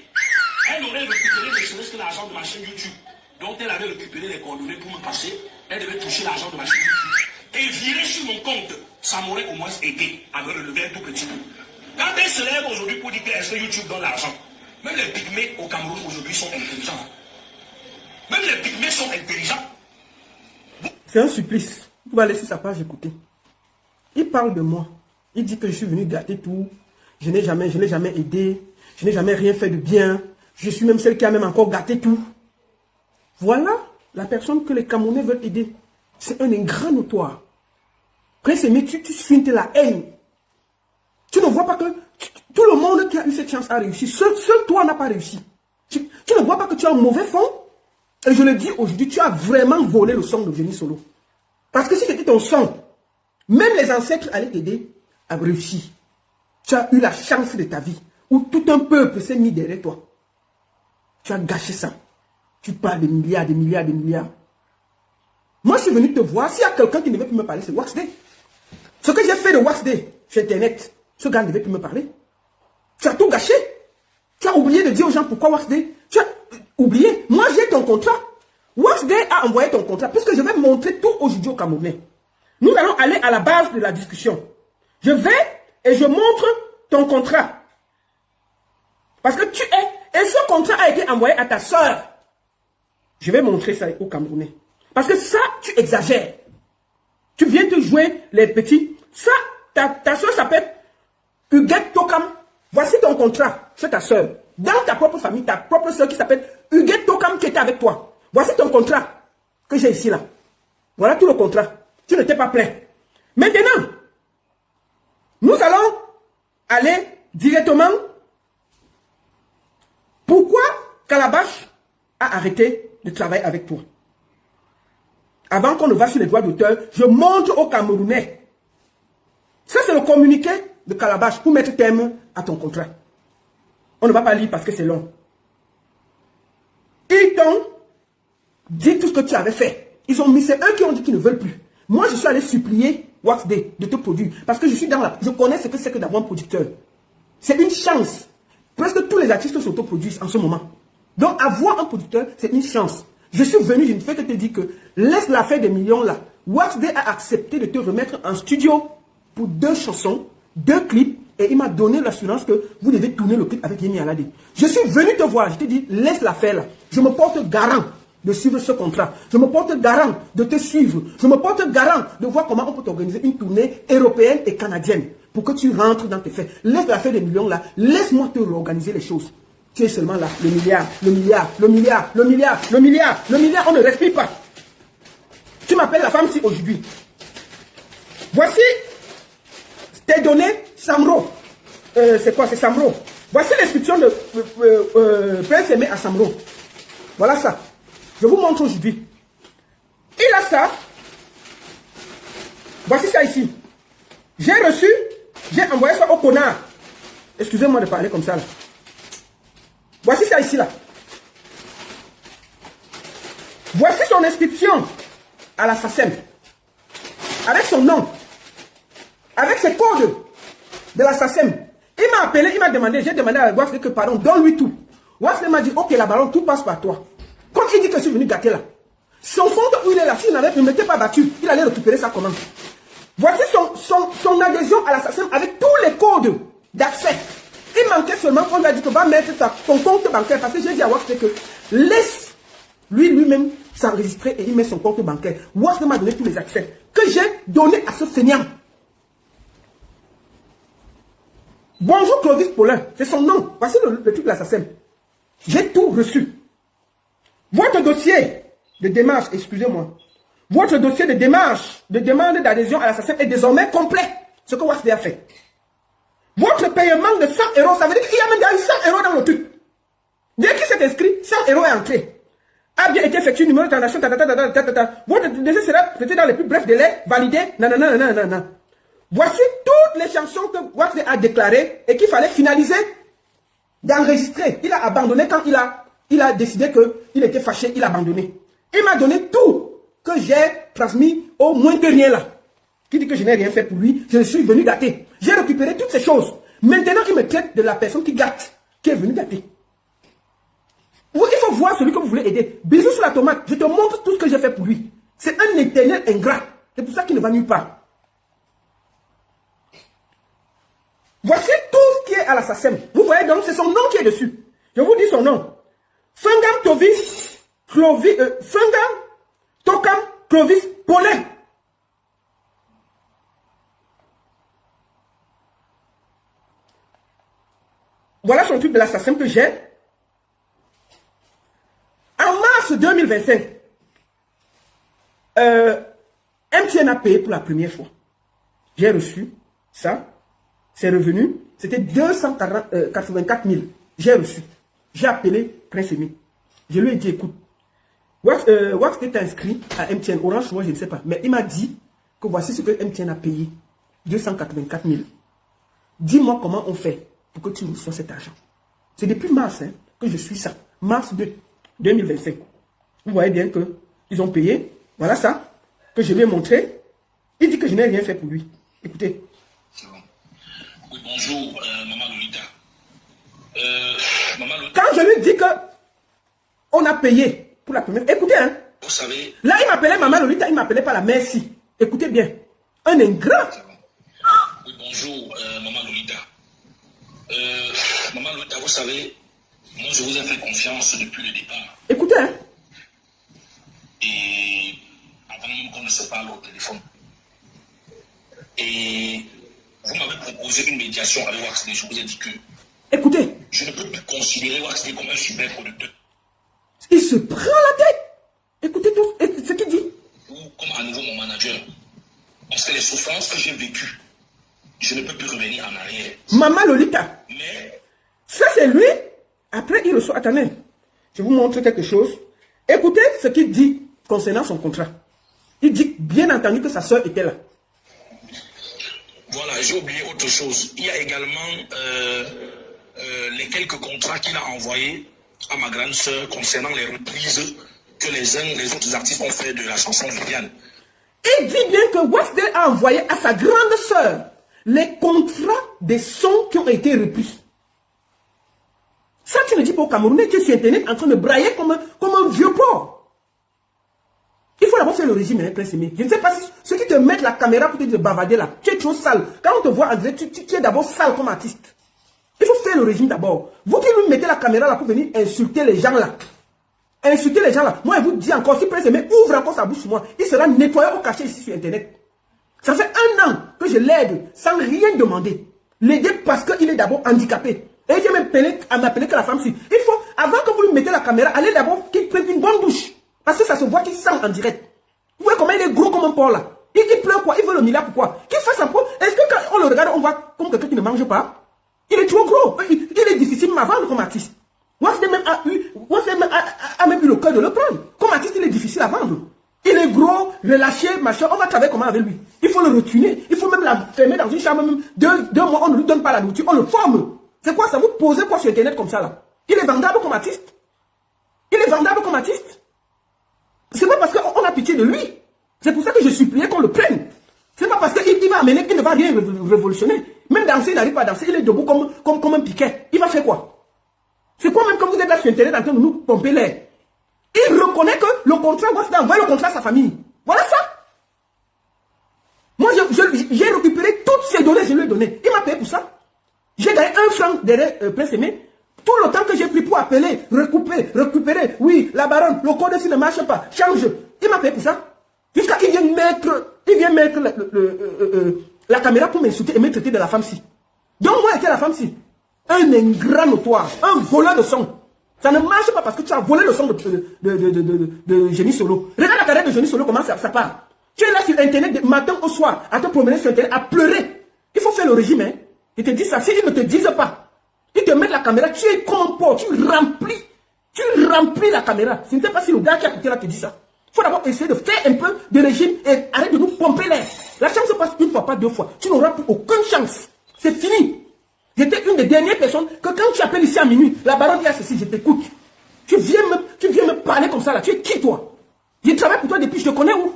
elle aurait récupéré ne serait-ce que l'argent de ma chaîne YouTube. Donc elle avait récupéré les coordonnées pour me passer. Elle devait toucher l'argent de ma chaîne YouTube. Et virer sur mon compte, ça m'aurait au moins aidé à me relever un tout petit peu. Quand elle se lève aujourd'hui pour dire que YouTube donne l'argent, même les pygmées au Cameroun aujourd'hui sont intelligents. Même les pygmées sont intelligents. C'est un supplice. Vous pouvez laisser sa page écouter. Il parle de moi. Il dit que je suis venu gâter tout. Je n'ai jamais aidé. Je n'ai jamais rien fait de bien. Je suis même celle qui a même encore gâté tout. Voilà la personne que les Camerounais veulent aider. C'est un ingrat notoire. Quand c'est mais tu suintes la haine. Tu ne vois pas que tout le monde qui a eu cette chance a réussi. Seul toi n'a pas réussi. Tu ne vois pas que tu as un mauvais fond. Et je le dis aujourd'hui, tu as vraiment volé le sang de Génie Solo. Parce que si c'était ton sang, même les ancêtres allaient t'aider à réussir. Tu as eu la chance de ta vie, où tout un peuple s'est mis derrière toi. Tu as gâché ça. Tu parles de milliards, de milliards, de milliards. Moi, je suis venu te voir. S'il y a quelqu'un qui ne veut plus me parler, c'est Waxday. Ce que j'ai fait de Waxday sur Internet, ce gars ne devait plus me parler. Tu as tout gâché. Tu as oublié de dire aux gens pourquoi Waxday. Tu as oublié. Moi, j'ai ton contrat. Waxday a envoyé ton contrat, puisque je vais montrer tout aujourd'hui au Camerounais. Nous allons aller à la base de la discussion. Je vais et je montre ton contrat. Parce que tu es... Et ce contrat a été envoyé à ta soeur. Je vais montrer ça au Camerounais. Parce que ça, tu exagères. Tu viens te jouer les petits. Ça, ta soeur s'appelle Huguette Tokam. Voici ton contrat. C'est ta soeur. Dans ta propre famille, ta propre soeur qui s'appelle Huguette Tokam qui était avec toi. Voici ton contrat que j'ai ici là. Voilà tout le contrat. Tu n'étais pas prêt. Maintenant, nous allons aller directement. Pourquoi Calabash a arrêté de travailler avec toi? Avant qu'on ne va sur les droits d'auteur, je montre aux Camerounais. Ça, c'est le communiqué de Calabash pour mettre terme à ton contrat. On ne va pas lire parce que c'est long. Ils t'ont dit tout ce que tu avais fait. Ils ont mis, c'est eux qui ont dit qu'ils ne veulent plus. Moi, je suis allé supplier Waxday de te produire. Parce que je suis dans la... Je connais ce que c'est que d'avoir un producteur. C'est une chance. Presque tous les artistes s'autoproduisent en ce moment. Donc, avoir un producteur, c'est une chance. Je suis venu, je ne fais que te dire que laisse l'affaire des millions là. Waxday a accepté de te remettre en studio pour 2 chansons, 2 clips, et il m'a donné l'assurance que vous devez tourner le clip avec Yemi Alade. Je suis venu te voir, je te dis, laisse l'affaire là. Je me porte garant de suivre ce contrat. Je me porte garant de te suivre. Je me porte garant de voir comment on peut organiser une tournée européenne et canadienne pour que tu rentres dans tes faits. Laisse l'affaire des millions là. Laisse-moi te réorganiser les choses. Tu es seulement là. Le milliard, le milliard, le milliard, le milliard, le milliard, le milliard. On ne respire pas. Tu m'appelles la femme si aujourd'hui. Voici tes données Samro. C'est quoi? C'est Samro. Voici l'inscription de Prince Aimé à Samro. Voilà ça. Je vous montre aujourd'hui. Il a ça. Voici ça ici. J'ai reçu, j'ai envoyé ça au connard. Excusez-moi de parler comme ça là. Voici ça ici là. Voici son inscription à la SACEM. Avec son nom. Avec ses codes de la SACEM. Il m'a appelé, il m'a demandé, j'ai demandé à Waxday que pardon, donne-lui tout. Waxday m'a dit, ok, la baronne, tout passe par toi. Comme il dit que je suis venu gâter là. Son compte où il est là, s'il ne m'était pas battu, il allait récupérer sa commande. Voici son adhésion à la SACEM avec tous les codes d'accès. Il manquait seulement qu'on lui a dit que va mettre ton compte bancaire. Parce que j'ai dit à Waxday que laisse lui-même s'enregistrer et il met son compte bancaire. Waxday m'a donné tous les accès que j'ai donné à ce feignant. Bonjour Clovis Paulin, c'est son nom. Voici le truc de la SACEM. J'ai tout reçu. Votre dossier de démarche, excusez-moi, votre dossier de démarche, de demande d'adhésion à la SACEM est désormais complet. Ce que Waxday a fait. Votre paiement de 100 €, ça veut dire qu'il y a même 100 € dans le truc. Dès qu'il s'est inscrit, 100 € est entré. A bien été effectué, numéro de transaction, Votre dossier sera traité dans les plus brefs délais, validé, nanana. Voici toutes les chansons que Waxday a déclarées et qu'il fallait finaliser d'enregistrer. Il a abandonné quand il a décidé qu'il était fâché, il a abandonné. Il m'a donné tout que j'ai transmis au moins que rien là. Qui dit que je n'ai rien fait pour lui, je suis venu gâter. J'ai récupéré récupéré toutes ces choses. Maintenant, il me traite de la personne qui gâte, qui est venue gâter. Il faut voir celui que vous voulez aider. Bisous sur la tomate. Je te montre tout ce que j'ai fait pour lui. C'est un éternel ingrat. C'est pour ça qu'il ne va nulle part. Voici tout ce qui est à la SACEM. Vous voyez donc, c'est son nom qui est dessus. Je vous dis son nom. Fungam Tovis, Fungam Tokam Clovis Paulin. Voilà son truc de la SACEM que j'ai. En mars 2025, MTN a payé pour la première fois. J'ai reçu ça. C'est revenu. C'était 284 000. J'ai reçu. J'ai appelé Prince Emi. Je lui ai dit, écoute, Wax était inscrit à MTN. Orange, moi, je ne sais pas. Mais il m'a dit que voici ce que MTN a payé. 284 000. Dis-moi comment on fait pour que tu reçois cet argent. C'est depuis mars que je suis ça. Mars 2025. Vous voyez bien qu'ils ont payé. Voilà ça que je lui ai montré. Il dit que je n'ai rien fait pour lui. Écoutez. C'est bon. Oui, bonjour, Maman Lolita. Maman Lolita. Quand je lui dis que on a payé pour la première... Écoutez, hein. Vous savez... Là, il m'appelait Maman Lolita, il ne m'appelait pas la merci. Écoutez bien. Un ingrat. Oui, bonjour, Maman Lolita. Maman Lolita, vous savez, moi, je vous ai fait confiance depuis le départ. Écoutez, hein. Et avant même qu'on ne se parle au téléphone. Et vous m'avez proposé une médiation avec Waxley. Je vous ai dit que... Écoutez. Je ne peux plus considérer Waxley comme un super producteur. Il se prend la tête. Écoutez tout ce qu'il dit. Ou comme à nouveau mon manager. Parce que les souffrances que j'ai vécues, je ne peux plus revenir en arrière. Maman Lolita. Mais... Ça, c'est lui. Après, il reçoit... Attendez. Je vous montre quelque chose. Écoutez ce qu'il dit concernant son contrat. Il dit bien entendu que sa soeur était là. Voilà, j'ai oublié autre chose. Il y a également les quelques contrats qu'il a envoyés à ma grande soeur concernant les reprises que les autres artistes ont fait de la chanson Viviane. Il dit bien que Waxley a envoyé à sa grande soeur les contrats des sons qui ont été repris. Ça, tu ne dis pas au Camerounais, tu es sur Internet en train de brailler comme un vieux porc. Il faut d'abord faire le régime, hein, Prince Emi. Je ne sais pas si ceux qui te mettent la caméra pour te dire de bavader là, tu es trop sale. Quand on te voit en direct, tu es d'abord sale comme artiste. Il faut faire le régime d'abord. Vous qui lui mettez la caméra là pour venir insulter les gens là. Insulter les gens là. Moi, je vous dis encore, si Prince Emi ouvre encore sa bouche sur moi, il sera nettoyé au cachet ici sur Internet. Ça fait 1 an que je l'aide sans rien demander. L'aider parce qu'il est d'abord handicapé. Et il vient m'appeler que la femme si. Il faut, avant que vous lui mettez la caméra, allez d'abord qu'il prenne une bonne douche. Parce que ça se voit qu'il sent en direct. Vous voyez comment il est gros comme un porc là. Il pleure quoi? Il veut le milliard pourquoi? Qu'il fasse un peu. Est-ce que quand on le regarde, on voit comme quelqu'un qui ne mange pas? Il est trop gros. Il est difficile à vendre comme artiste. Waxley a même eu le cœur de le prendre. Comme artiste, il est difficile à vendre. Il est gros, relâché, machin. On va travailler comment avec lui? Il faut le retourner. Il faut même l'enfermer dans une chambre. Même 2 mois, on ne lui donne pas la nourriture. On le forme. C'est quoi ça? Vous posez quoi sur Internet comme ça là? Il est vendable comme artiste? Il est vendable comme artiste? C'est pas parce qu'on a pitié de lui. C'est pour ça que je suppliais qu'on le prenne. C'est pas parce qu'il va amener, il ne va rien révolutionner. Même danser, il n'arrive pas à danser. Il est debout comme un piquet. Il va faire quoi? C'est quoi même quand vous êtes là sur Internet en train de nous pomper l'air? Il reconnaît que le contrat, Waxley envoie le contrat à sa famille. Voilà ça. Moi, j'ai récupéré toutes ces données, je lui ai donné. Il m'a payé pour ça. J'ai gagné 1 franc derrière Prince Emi. Tout le temps que j'ai pris pour appeler, récupérer, oui, la baronne, le code ici ne marche pas, change. Il m'a payé pour ça. Jusqu'à il vient mettre la caméra pour m'insulter et me traiter de la femme-ci. Donc moi, j'étais la femme-ci. Un ingrat notoire, un voleur de son. Ça ne marche pas parce que tu as volé le son de Génie Solo. Regarde la carrière de Génie Solo, comment ça part. Tu es là sur Internet du matin au soir, à te promener sur Internet, à pleurer. Il faut faire le régime, hein. Ils te disent ça. S'ils ne te disent pas, ils te mettent la caméra, tu es comme un porc, tu remplis la caméra. Je ne sais pas si le gars qui a coûté là te dit ça. Il faut d'abord essayer de faire un peu de régime et arrête de nous pomper l'air. La chance se passe 1 fois, pas 2 fois. Tu n'auras plus aucune chance. C'est fini. J'étais une des dernières personnes que quand tu appelles ici à minuit, la baronne dit à ceci, je t'écoute. Tu viens me parler comme ça là. Tu es qui toi? Je travaille pour toi depuis, je te connais où?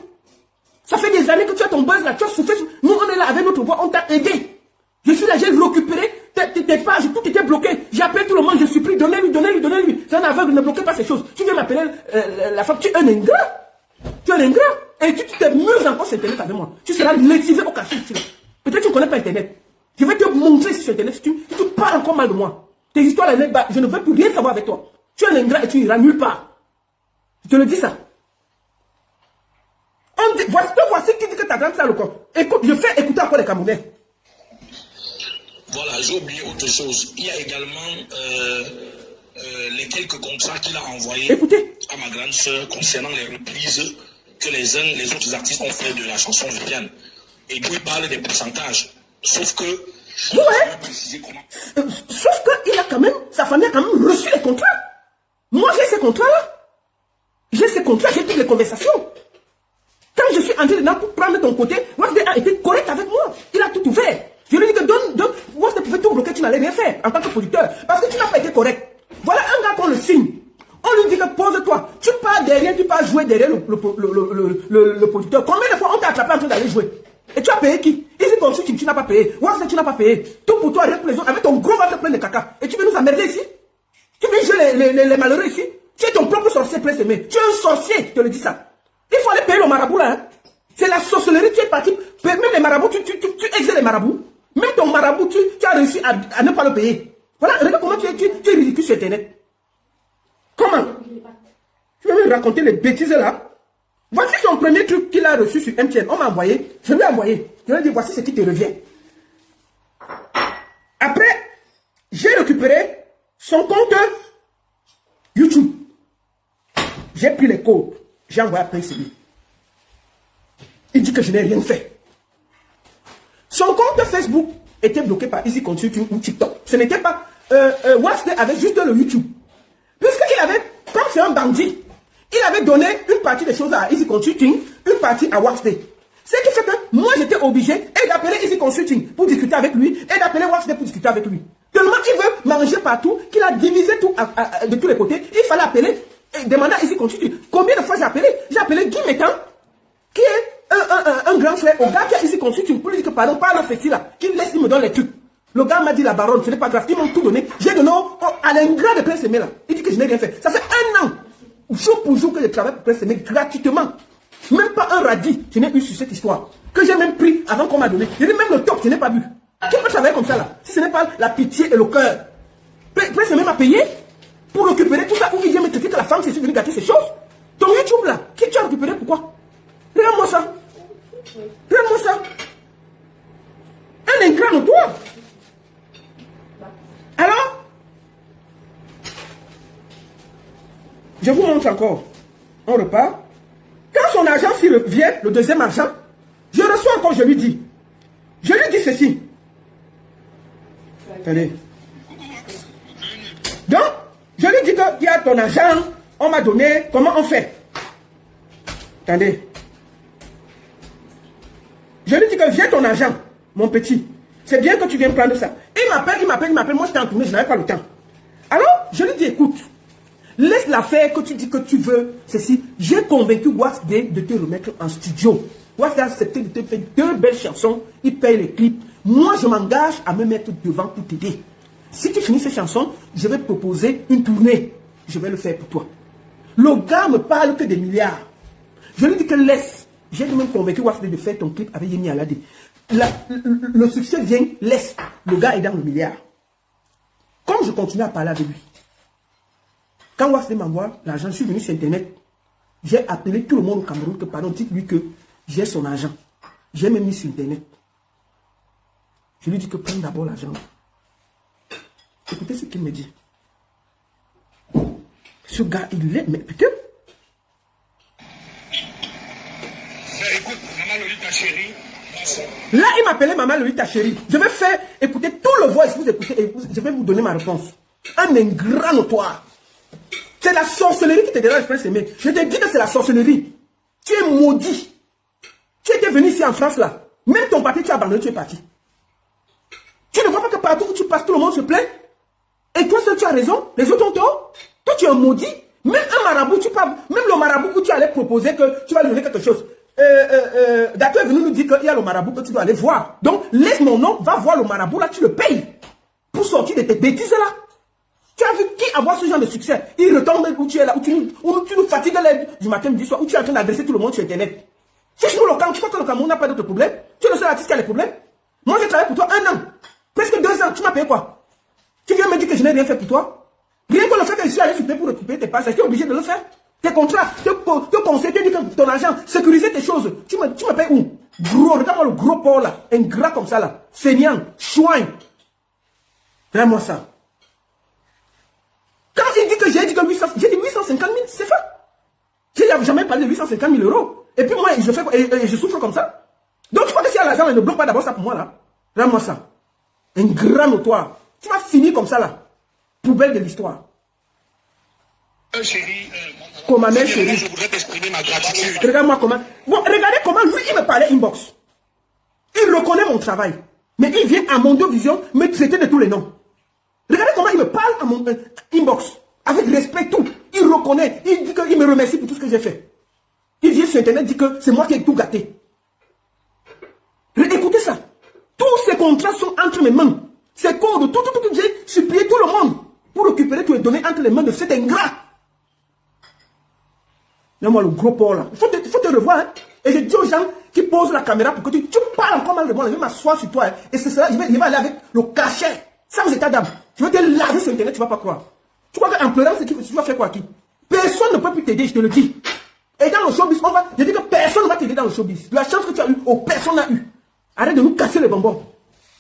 Ça fait des années que tu as ton buzz là, tu as souffert. Nous on est là avec notre voix, on t'a aidé. Je suis là, j'ai récupéré tes pages, tout était bloqué. J'ai appelé tout le monde, je suis pris, donnez-lui. C'est un aveugle, ne bloquez pas ces choses. Tu viens m'appeler la femme, tu es un ingrat. Tu es un ingrat. Et tu t'amuses encore sur Internet avec moi. Tu seras lessivé au cachet. Peut-être que tu ne connais pas Internet. Je vais te montrer sur Internet si tu parles encore mal de moi. Tes histoires, je ne veux plus rien savoir avec toi. Tu es un ingrat et tu n'iras nulle part. Je te le dis ça. Voici qui dit que ta grande sale au corps. Écoute, je fais écouter encore les Camerounais. Voilà, j'ai oublié autre chose. Il y a également les quelques contrats qu'il a envoyés à ma grande sœur concernant les reprises que les autres artistes ont fait de la chanson Viviane. Et d'où il parle des pourcentages. Sauf que... Sauf que sa famille a quand même reçu les contrats. Moi, j'ai ces contrats-là. J'ai ces contrats, j'ai toutes les conversations. Quand je suis entré dedans pour prendre ton côté, Wasde a été correct avec moi. Il a tout ouvert. Je lui ai dit que Wasde pouvait tout bloquer, tu n'allais rien faire en tant que producteur. Parce que tu n'as pas été correct. Voilà un gars qu'on le signe. On lui dit que pose-toi. Tu pars derrière, tu pars jouer derrière le producteur. Combien de fois on t'a attrapé en train d'aller jouer? Et tu as payé qui? Ici, ton soutien, tu n'as pas payé. Wasde, tu n'as pas payé. Tout pour toi, rien pour les autres, avec ton gros ventre plein de caca. Et tu veux nous emmerder ici? Tu veux jouer les malheureux ici? Tu es ton propre sorcier présémé. Tu es un sorcier, je te le dis ça. Il faut aller payer le marabout là. Hein. C'est la sorcellerie, tu es parti. Même les marabouts, tu exerces les marabouts. Même ton marabout, tu as réussi à ne pas le payer. Voilà, regarde comment tu es ridicule sur Internet. Comment? Tu vas me raconter les bêtises là. Voici son premier truc qu'il a reçu sur MTN. On m'a envoyé. Je lui ai envoyé. Je lui ai dit, voici ce qui te revient. Après, j'ai récupéré son compte YouTube. J'ai pris les codes. J'ai envoyé après celui. Il dit que je n'ai rien fait. Son compte Facebook était bloqué par Easy Consulting ou TikTok. Ce n'était pas... Wasde avait juste le YouTube. Puisqu'il avait... Comme c'est un bandit, il avait donné une partie des choses à Easy Consulting, une partie à Wasde. Ce qui fait que moi j'étais obligé d'appeler Easy Consulting pour discuter avec lui et d'appeler Wasde pour discuter avec lui. Tellement il veut manger partout qu'il a divisé tout de tous les côtés. Il fallait appeler et demander à Easy Consulting. Combien de fois j'ai appelé? J'ai appelé Guy Métan, qui est un grand frère au gars qui a Easy Consulting pour lui dire que pardon, pas le petit là, qu'il laisse, il me donne les trucs. Le gars m'a dit la baronne, ce n'est pas grave, ils m'ont tout donné. J'ai donné à l'ingrat de Prince Aimé là. Il dit que je n'ai rien fait. Ça fait 1 an, jour pour jour, que je travaille pour Prince Aimé gratuitement. Même pas un radis, je n'ai eu sur cette histoire. Que j'ai même pris avant qu'on m'a donné. Je dis même le top, je n'ai pas vu. Qui peut travailler comme ça là? Si ce n'est pas la pitié et le cœur. Prince Aimé m'a payé pour récupérer tout ça où il vient me traiter que la femme s'est venue gâter ces choses. Ton YouTube là, qui tu as récupéré pourquoi? Regarde-moi ça. Regarde-moi ça. Un ingrat notoire. Alors, je vous montre encore. On repart. Quand son argent s'y revient, le deuxième argent, je reçois encore, je lui dis ceci. Attendez. Donc, je lui dis qu'il y a ton argent, on m'a donné, comment on fait? Attendez. Je lui dis que j'ai ton argent, mon petit. C'est bien que tu viennes prendre ça. Il m'appelle, moi je t'ai entouré, je n'avais pas le temps. Alors, je lui dis, écoute, laisse l'affaire que tu dis que tu veux, ceci. J'ai convaincu Wasde de te remettre en studio. Wasde a accepté de te faire 2 belles chansons, il paye les clips. Moi, je m'engage à me mettre devant pour t'aider. Si tu finis ces chansons, je vais te proposer une tournée. Je vais le faire pour toi. Le gars me parle que des milliards. Je lui dis que laisse. J'ai même convaincu Wasde de faire ton clip avec Yemi Alade. Le succès vient, laisse. Le gars est dans le milliard. Comme je continue à parler avec lui, quand Wasde m'envoie l'argent, je suis venu sur Internet. J'ai appelé tout le monde au Cameroun que, pardon, dites-lui que j'ai son argent. J'ai même mis sur Internet. Je lui dis que prends d'abord l'argent. Écoutez ce qu'il me dit. Ce gars, il est... Mais putain. Écoute, maman Lolita chérie. Là, il m'appelait maman Lolita chérie. Je vais faire écouter tout le voice. Vous écoutez et je vais vous donner ma réponse. Un ingrat notoire. C'est la sorcellerie qui te dérange, Prince Aimé. Je te dis que c'est la sorcellerie. Tu es maudit. Tu étais venu ici en France là. Même ton papier, tu as abandonné, tu es parti. Tu ne vois pas que partout où tu passes, tout le monde se plaint? Et toi seul, tu as raison. Les autres ont tort. Toi, tu es un maudit. Même un marabout, même le marabout où tu allais proposer que tu vas lui donner quelque chose. Dato est venu nous dire qu'il y a le marabout que tu dois aller voir. Donc, laisse mon nom, va voir le marabout, là, tu le payes. Pour sortir de tes bêtises, là. Tu as vu qui avoir ce genre de succès? Il retombe où tu es là, où tu nous fatigues du matin, du soir, où tu es en train d'adresser tout le monde sur Internet. Fiche-nous le camp, tu crois que le Cameroun n'a pas d'autres problèmes? Tu es le seul artiste qui a les problèmes? Moi, j'ai travaillé pour toi 1 an. Presque 2 ans, tu m'as payé quoi? Tu viens me dire que je n'ai rien fait pour toi? Rien que le fait que je suis allé super pour récupérer tes passes, tu es obligé de le faire. Tes contrats, te conseils, tu dis que ton argent, sécuriser tes choses. Tu me payes où? Gros, regarde-moi le gros porc là, un gras comme ça là, feignant, chouin. Fais-moi ça. Quand il dit que j'ai dit 850 000, c'est ça. Je n'ai jamais parlé de 850 000 euros. Et puis moi, je souffre comme ça. Donc tu crois que s'il y a l'argent, il ne bloque pas d'abord ça pour moi là. Regarde-moi ça. Un grand notoire. Tu vas finir comme ça là. Poubelle de l'histoire. Chérie, Comment, chérie, je voudrais t'exprimer ma gratitude. Regarde-moi comment. Bon, regardez comment lui, il me parlait inbox. Il reconnaît mon travail. Mais il vient à Mondovision me traiter de tous les noms. Regardez comment il me parle à mon inbox. Avec respect, tout. Il reconnaît. Il dit qu'il me remercie pour tout ce que j'ai fait. Il vient sur Internet, dit que c'est moi qui ai tout gâté. Écoutez ça. Tous ces contrats sont entre mes mains. Ces codes, tout, j'ai supplié tout le monde pour récupérer tous les données entre les mains de cet ingrat. Donne-moi le gros porc là. Il faut te revoir. Hein? Et je dis aux gens qui posent la caméra pour que tu parles encore mal de moi. Je vais m'asseoir sur toi. Hein? Et c'est ça, je vais aller avec le cachet. Sans état d'âme. Je vais te laver sur Internet, tu ne vas pas croire. Tu crois qu'en pleurant, tu vas faire quoi à qui? Personne ne peut plus t'aider, je te le dis. Et dans le showbiz, je dis que personne ne va t'aider dans le showbiz. La chance que tu as eue, personne n'a eu. Arrête de nous casser les bonbons.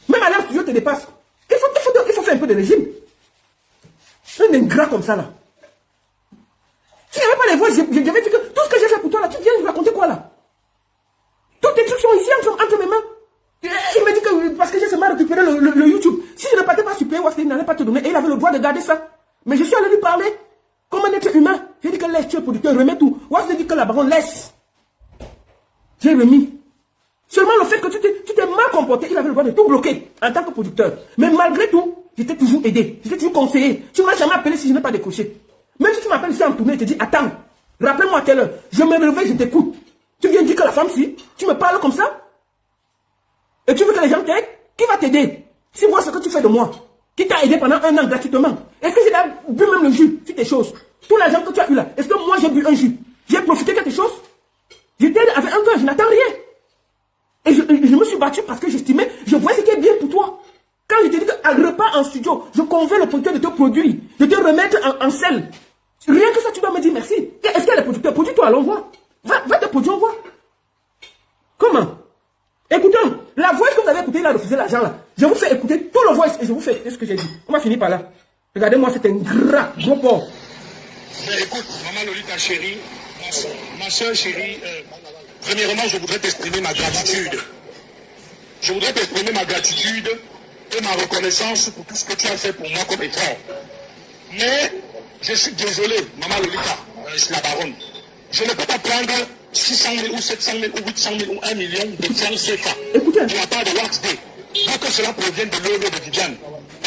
Même à l'heure, studio te dépasse. Il faut faire un peu de régime. Un ingrat comme ça là. Tu n'avais pas les voix, j'avais dit que tout ce que j'ai fait pour toi là, tu viens de raconter quoi là? Toutes tes trucs sont ici entre mes mains. Il me dit que parce que j'ai seulement récupéré le YouTube. Si je ne partais pas super, il n'allait pas te donner. Et il avait le droit de garder ça. Mais je suis allé lui parler comme un être humain. J'ai dit que laisse, tu es producteur, remets tout. Wass dit que la baronne laisse. J'ai remis. Seulement le fait que tu t'es mal comporté, il avait le droit de tout bloquer en tant que producteur. Mais malgré tout, j'étais toujours aidé. J'étais toujours conseillé. Tu ne m'as jamais appelé si je n'ai pas décroché. Même si tu m'appelles ici en tournée, je te dis attends, rappelle-moi à quelle heure. Je me réveille, je t'écoute. Tu viens dire que la femme, si tu me parles comme ça, et tu veux que les gens t'aident, qui va t'aider? Si moi, ce que tu fais de moi, qui t'a aidé pendant 1 an gratuitement, est-ce que j'ai bu même le jus sur tes choses? Tout l'argent que tu as eu là, est-ce que moi j'ai bu un jus? J'ai profité quelque chose? J'étais avec un cœur, je n'attends rien. Et je me suis battu parce que j'estimais, je voyais ce qui est bien pour toi. Quand je te dis qu'un repas en studio, je convainc le producteur de te produire, de te remettre en selle. Rien que ça, tu dois me dire merci. Est-ce qu'il y a les producteurs? Produis-toi, allons voir. Va te produire, on voit. Comment? Écoutez, la voix que vous avez écoutée, il a refusé l'argent là. Je vous fais écouter tout le voix et je vous fais écouter ce que j'ai dit. On va finir par là. Regardez-moi, c'est un gros porc. Mais écoute, maman Lolita chérie, ma soeur chérie, premièrement, je voudrais t'exprimer ma gratitude. Je voudrais t'exprimer ma gratitude et ma reconnaissance pour tout ce que tu as fait pour moi comme effort. Mais je suis désolé, maman Lolita, c'est la baronne. Je ne peux pas prendre 600 000 ou 700 000 ou 800 000 ou 1 million de francs CFA de la part de Wax Day. Pour que cela provienne de l'œuvre de Viviane.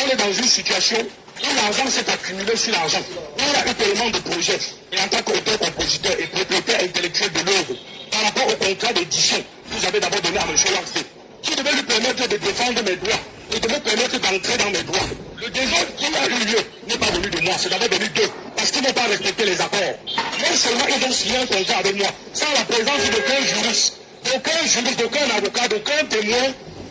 On est dans une situation où l'argent s'est accumulé sur l'argent. Il y a eu tellement de projets. Et en tant qu'auteur, compositeur et propriétaire intellectuel de l'œuvre, par rapport au contrat d'édition que vous avez d'abord donné à M. Wax Day, qui devait lui permettre de défendre mes droits et de me permettre d'entrer dans mes droits. Le désordre qui a eu lieu n'est pas venu de moi, c'est d'abord venu d'eux, parce qu'ils n'ont pas respecté les accords. Non seulement ils ont signé un contrat avec moi, sans la présence d'aucun juriste, d'aucun avocat, d'aucun témoin,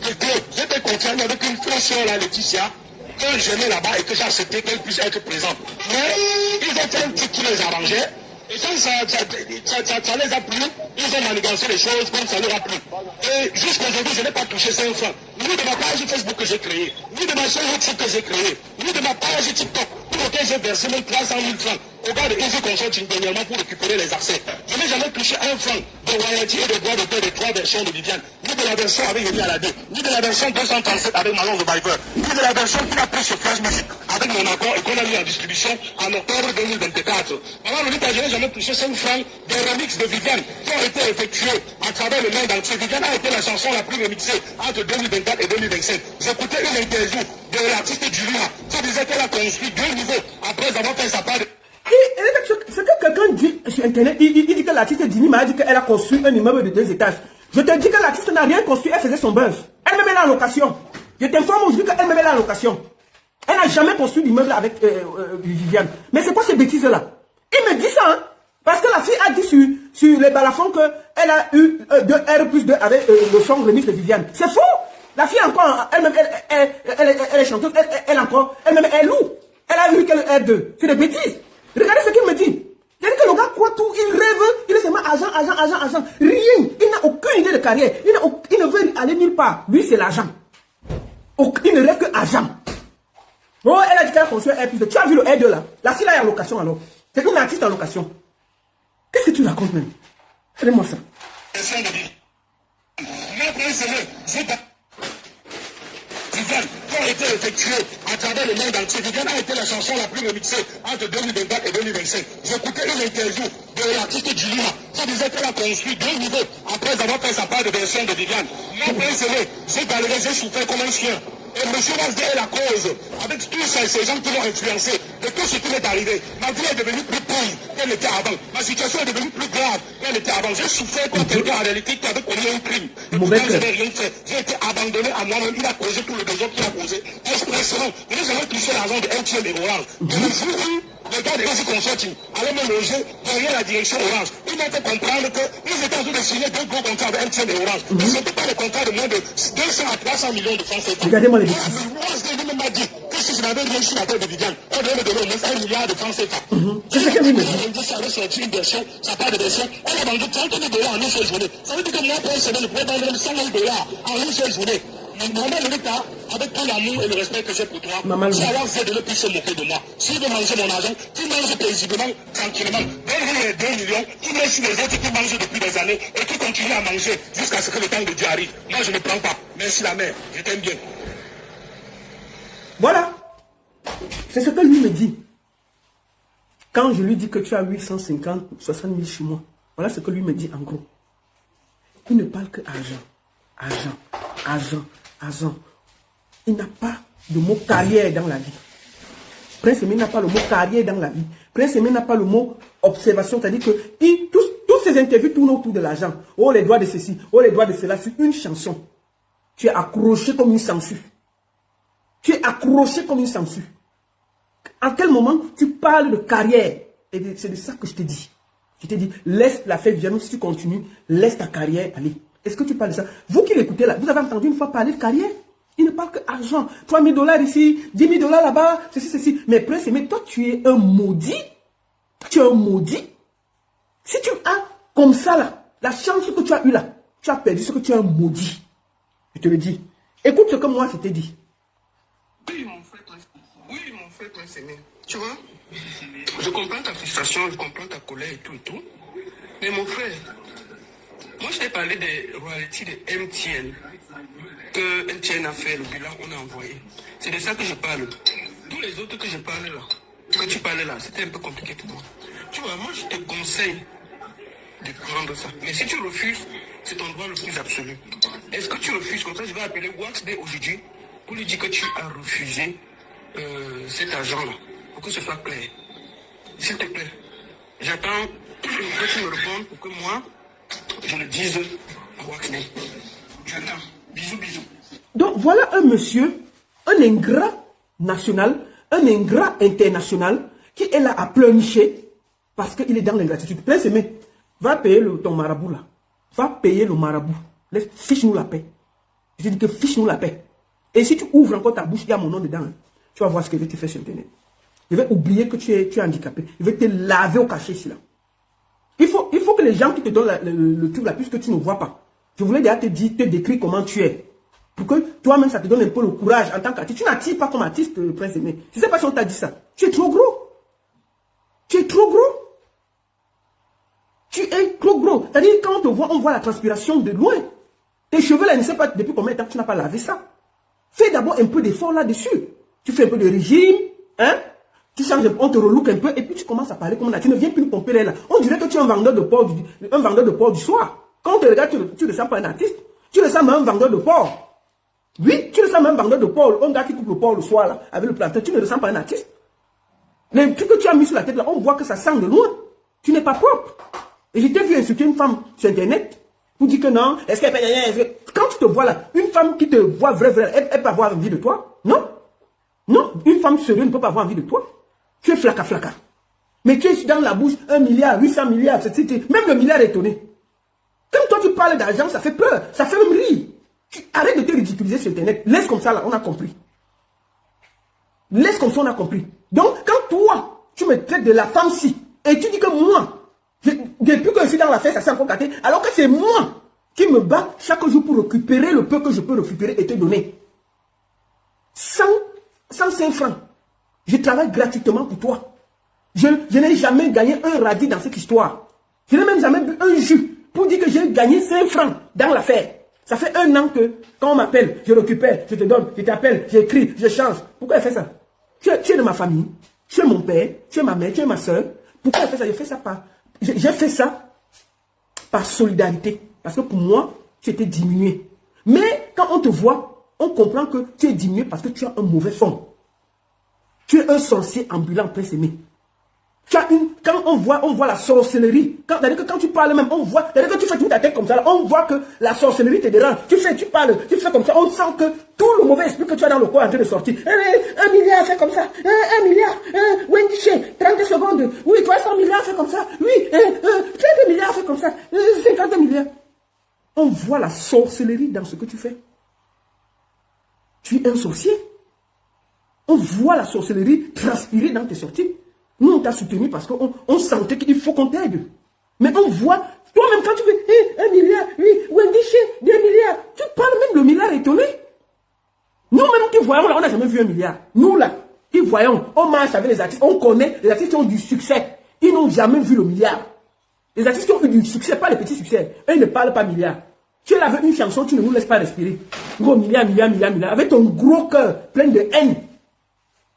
et que j'étais confiant avec une frère sœur, la Laetitia, que j'aimais là-bas et que j'ai accepté qu'elle puisse être présente. Mais ils ont fait un truc qui les arrangeait, et quand ça les a plu, ils ont manigancé les choses comme ça leur a plu. Et jusqu'aujourd'hui, je n'ai pas touché 5 francs. Ni de ma page Facebook que j'ai créée, ni de ma chaîne YouTube que j'ai créée, ni de ma page TikTok, pour laquelle j'ai versé même 300 000 francs au gars de Easy Consulting dernièrement pour récupérer les accès. Je n'ai jamais touché 1 franc de royalty et de droit d'auteur des 3 versions de Viviane, ni de la version avec Yemi Alade, ni de la version 237 avec Manon de Biber, ni de la version qui a pris sur Flash Music avec mon accord et qu'on a mis en distribution en octobre 2024. Maman Lolita, je n'ai jamais touché 5 francs des remixes de Viviane qui ont été effectués à travers le monde entier. Viviane a été la chanson la plus remixée entre 2024 et 2025. J'écoutais une interview de l'artiste Julia qui disait qu'elle a construit 2 niveaux après avoir fait sa part de... Ce que quelqu'un dit sur Internet, il dit que l'artiste Dini m'a dit qu'elle a construit un immeuble de 2 étages. Je te dis que l'artiste n'a rien construit, elle faisait son buzz. Elle me met là en location. Je t'informe aujourd'hui qu'elle me met là en location. Elle n'a jamais construit d'immeuble avec Viviane. Mais c'est quoi ces bêtises-là? Il me dit ça, hein? Parce que la fille a dit sur les balafons qu'elle a eu 2R+2 avec le son remix de Viviane. C'est faux! La fille encore, elle-même, elle est chanteuse, elle-même, elle loue. Elle a eu quel R2. C'est des bêtises. Regardez ce qu'il me dit. Il dit que le gars croit tout, il rêve, il est seulement agent. Rien. Il n'a aucune idée de carrière. Il ne veut aller nulle part. Lui, c'est l'agent. Il ne rêve que agent. Oh, elle a dit qu'elle a construit un R+2. Tu as vu le R2 là? La fille là est en location alors. C'est une artiste en location. Qu'est-ce que tu racontes même? Fais-moi ça. Viviane, qui a été effectué à travers le monde entier. Viviane a été la chanson la plus remixée entre 2024 et 2025. J'écoutais une interview de l'artiste Julina qui disait qu'elle a construit 2 niveaux après avoir fait sa part de version de Viviane. Moi, j'ai galéré, j'ai souffert comme un chien. Et M. Wasde est la cause, avec tous ces gens qui l'ont influencé, de tout ce qui m'est arrivé. Ma vie est devenue plus pauvre qu'elle n'était avant. Ma situation est devenue plus grave qu'elle n'était avant. J'ai souffert comme quelqu'un en réalité qui avait commis un crime. Et pourtant, je n'avais rien fait. J'ai été abandonné à moi-même. Il a causé tout le besoin qu'il a causé. Expressément, je n'ai jamais touché l'argent de MTN et Orange. Et le jour où le gars de Easy Consulting allait me loger derrière la direction Orange, il m'a fait comprendre qu'ils étaient en train de signer 2 gros contrats avec MTN et Orange. Mais ce n'était pas des contrats de moins de 200 à 300 millions de francs CFA. Regardez-moi les bêtises. Il m'a dit que si je n'avais rien sur la tête de Viviane, on devait me donner au moins 1 milliard de francs CFA. C'est ce qu'elle me dit. Ça avait sorti une version, sa part de version. Elle a vendu 30 000 $ en une seule journée. Ça veut dire que moi, pour une semaine, je pourrais vendre 100 000 $ en une seule journée. Maman Lolita, avec tout l'amour et le respect que j'ai pour toi, si avoir fait de ne plus se moquer de moi, s'il veut manger mon argent, tu manges paisiblement, tranquillement. Donne-lui les 2 millions, tu mets sur les autres qui mangent depuis des années et qui continuent à manger jusqu'à ce que le temps de Dieu arrive. Moi, je ne prends pas. Merci la mère, je t'aime bien. Voilà. C'est ce que lui me dit. Quand je lui dis que tu as 850, 60 000 chez moi, voilà ce que lui me dit en gros. Il ne parle que argent. Il n'a pas de mot carrière dans la vie. Prince Aimé n'a pas le mot carrière dans la vie. Prince Aimé n'a pas le mot observation. C'est-à-dire que toutes ces interviews tournent autour de l'argent. Oh, les doigts de ceci, oh, les doigts de cela. C'est une chanson. Tu es accroché comme une sangsue. À quel moment tu parles de carrière? Et c'est de ça que je te dis. Je te dis, laisse la fête Viviane. Si tu continues, laisse ta carrière aller. Est-ce que tu parles de ça? Vous qui l'écoutez là, vous avez entendu une fois parler de carrière? Il ne parle que argent. 3 000 $ ici, 10 000 $ là-bas, ceci. Mais Prince Aimé, toi tu es un maudit. Tu es un maudit. Si tu as comme ça là, la chance que tu as eue là, tu as perdu ce que tu es un maudit. Je te le dis. Écoute ce que moi je t'ai dit. Oui, mon frère Prince Aimé. Tu vois? Je comprends ta frustration, je comprends ta colère et tout. Mais mon frère, moi je t'ai parlé des royalties de MTN. Que MTN a fait, le bilan, on a envoyé. C'est de ça que je parle. Tous les autres que je parlais là, que tu parlais là, c'était un peu compliqué pour moi. Tu vois, moi je te conseille de prendre ça. Mais si tu refuses, c'est ton droit le plus absolu. Est-ce que tu refuses? Comme ça, je vais appeler Waxday aujourd'hui pour lui dire que tu as refusé cet argent-là. Pour que ce soit clair. S'il te plaît, j'attends que tu me répondes pour que moi, je le dise à Waxday. J'attends. Bisous. Donc voilà un monsieur, un ingrat national, un ingrat international qui est là à pleurnicher parce qu'il est dans l'ingratitude. Prince Aimé, va payer ton marabout là. Va payer le marabout. Fiche-nous la paix. Je dis que fiche-nous la paix. Et si tu ouvres encore ta bouche, il y a mon nom dedans. Hein. Tu vas voir ce que je vais te faire sur Internet. Je vais oublier que tu es handicapé. Je vais te laver au cachet ici là. Il faut que les gens qui te donnent le truc là, puisque tu ne vois pas. Je voulais déjà te décrire comment tu es. Pour que toi-même, ça te donne un peu le courage en tant qu'artiste. Tu n'attires pas comme artiste, Prince Aimé. Je ne sais pas si on t'a dit ça. Tu es trop gros. C'est-à-dire, quand on te voit, on voit la transpiration de loin. Tes cheveux là, je ne sais pas depuis combien de temps tu n'as pas lavé ça. Fais d'abord un peu d'effort là-dessus. Tu fais un peu de régime, hein? Tu changes, on te relook un peu et puis tu commences à parler comme on a. Tu ne viens plus nous pomper là. On dirait que tu es un vendeur de porc du soir. Quand on te regarde, tu ne sens pas un artiste. Tu le sens même un vendeur de porc. Oui, tu le sens même un vendeur de porc. Un gars qui coupe le porc le soir là, avec le planteur. Tu ne le sens pas un artiste. Les trucs que tu as mis sur la tête là, on voit que ça sent de loin. Tu n'es pas propre. Et je t'ai vu insulter une femme sur Internet pour dire que non, est-ce qu'elle peut... Quand tu te vois là, une femme qui te voit vrai, elle peut avoir envie de toi? Non. Non, une femme sérieuse ne peut pas avoir envie de toi. Tu es flaca. Mais tu es dans la bouche 1 milliard, 800 milliards, même le milliard est étonné. Quand toi tu parles d'argent, ça fait peur, ça fait même rire. Arrête de te ridiculiser sur Internet. Laisse comme ça là, on a compris. Laisse comme ça, on a compris. Donc, quand toi, tu me traites de la femme-ci, et tu dis que moi, depuis que je suis dans l'affaire, ça s'est encore gâté, alors que c'est moi qui me bats chaque jour pour récupérer le peu que je peux récupérer et te donner. 105 francs. Je travaille gratuitement pour toi. Je n'ai jamais gagné un radis dans cette histoire. Je n'ai même jamais bu un jus pour dire que j'ai gagné 5 francs dans l'affaire. Ça fait 1 an que, quand on m'appelle, je récupère, je te donne, je t'appelle, j'écris, je change. Pourquoi elle fait ça? Tu es de ma famille, tu es mon père, tu es ma mère, tu es ma soeur. Pourquoi elle fait ça? J'ai fait ça par solidarité. Parce que pour moi, tu étais diminué. Mais quand on te voit, on comprend que tu es diminué parce que tu as un mauvais fond. Tu es un sorcier ambulant présémé. Quand on voit la sorcellerie, c'est-à-dire que quand tu parles même, on voit, c'est-à-dire que tu fais toute ta tête comme ça, là, on voit que la sorcellerie te dérange. Tu parles, tu fais comme ça, on sent que tout le mauvais esprit que tu as dans le corps est en train de sortir. 1 milliard, fait comme ça. 1 milliard, Wendy Shea, 30 secondes. Oui, 300 milliards, fait comme ça. Oui, 30 milliards, fait comme ça. 50 milliards. On voit la sorcellerie dans ce que tu fais. Tu es un sorcier. On voit la sorcellerie transpirer dans tes sorties. Nous, on t'a soutenu parce qu'on sentait qu'il faut qu'on t'aide. Mais on voit, toi-même quand tu fais 1 milliard, oui, Wendy Shea, 2 milliards, tu parles même le milliard étonné. Nous-mêmes qui voyons là, on n'a jamais vu 1 milliard. Nous là, qui voyons, on marche avec les artistes, on connaît les artistes qui ont du succès. Ils n'ont jamais vu le milliard. Les artistes qui ont eu du succès, pas les petits succès, eux ils ne parlent pas milliard. Tu es là avec une chanson, tu ne nous laisses pas respirer. Gros milliard, avec ton gros cœur plein de haine.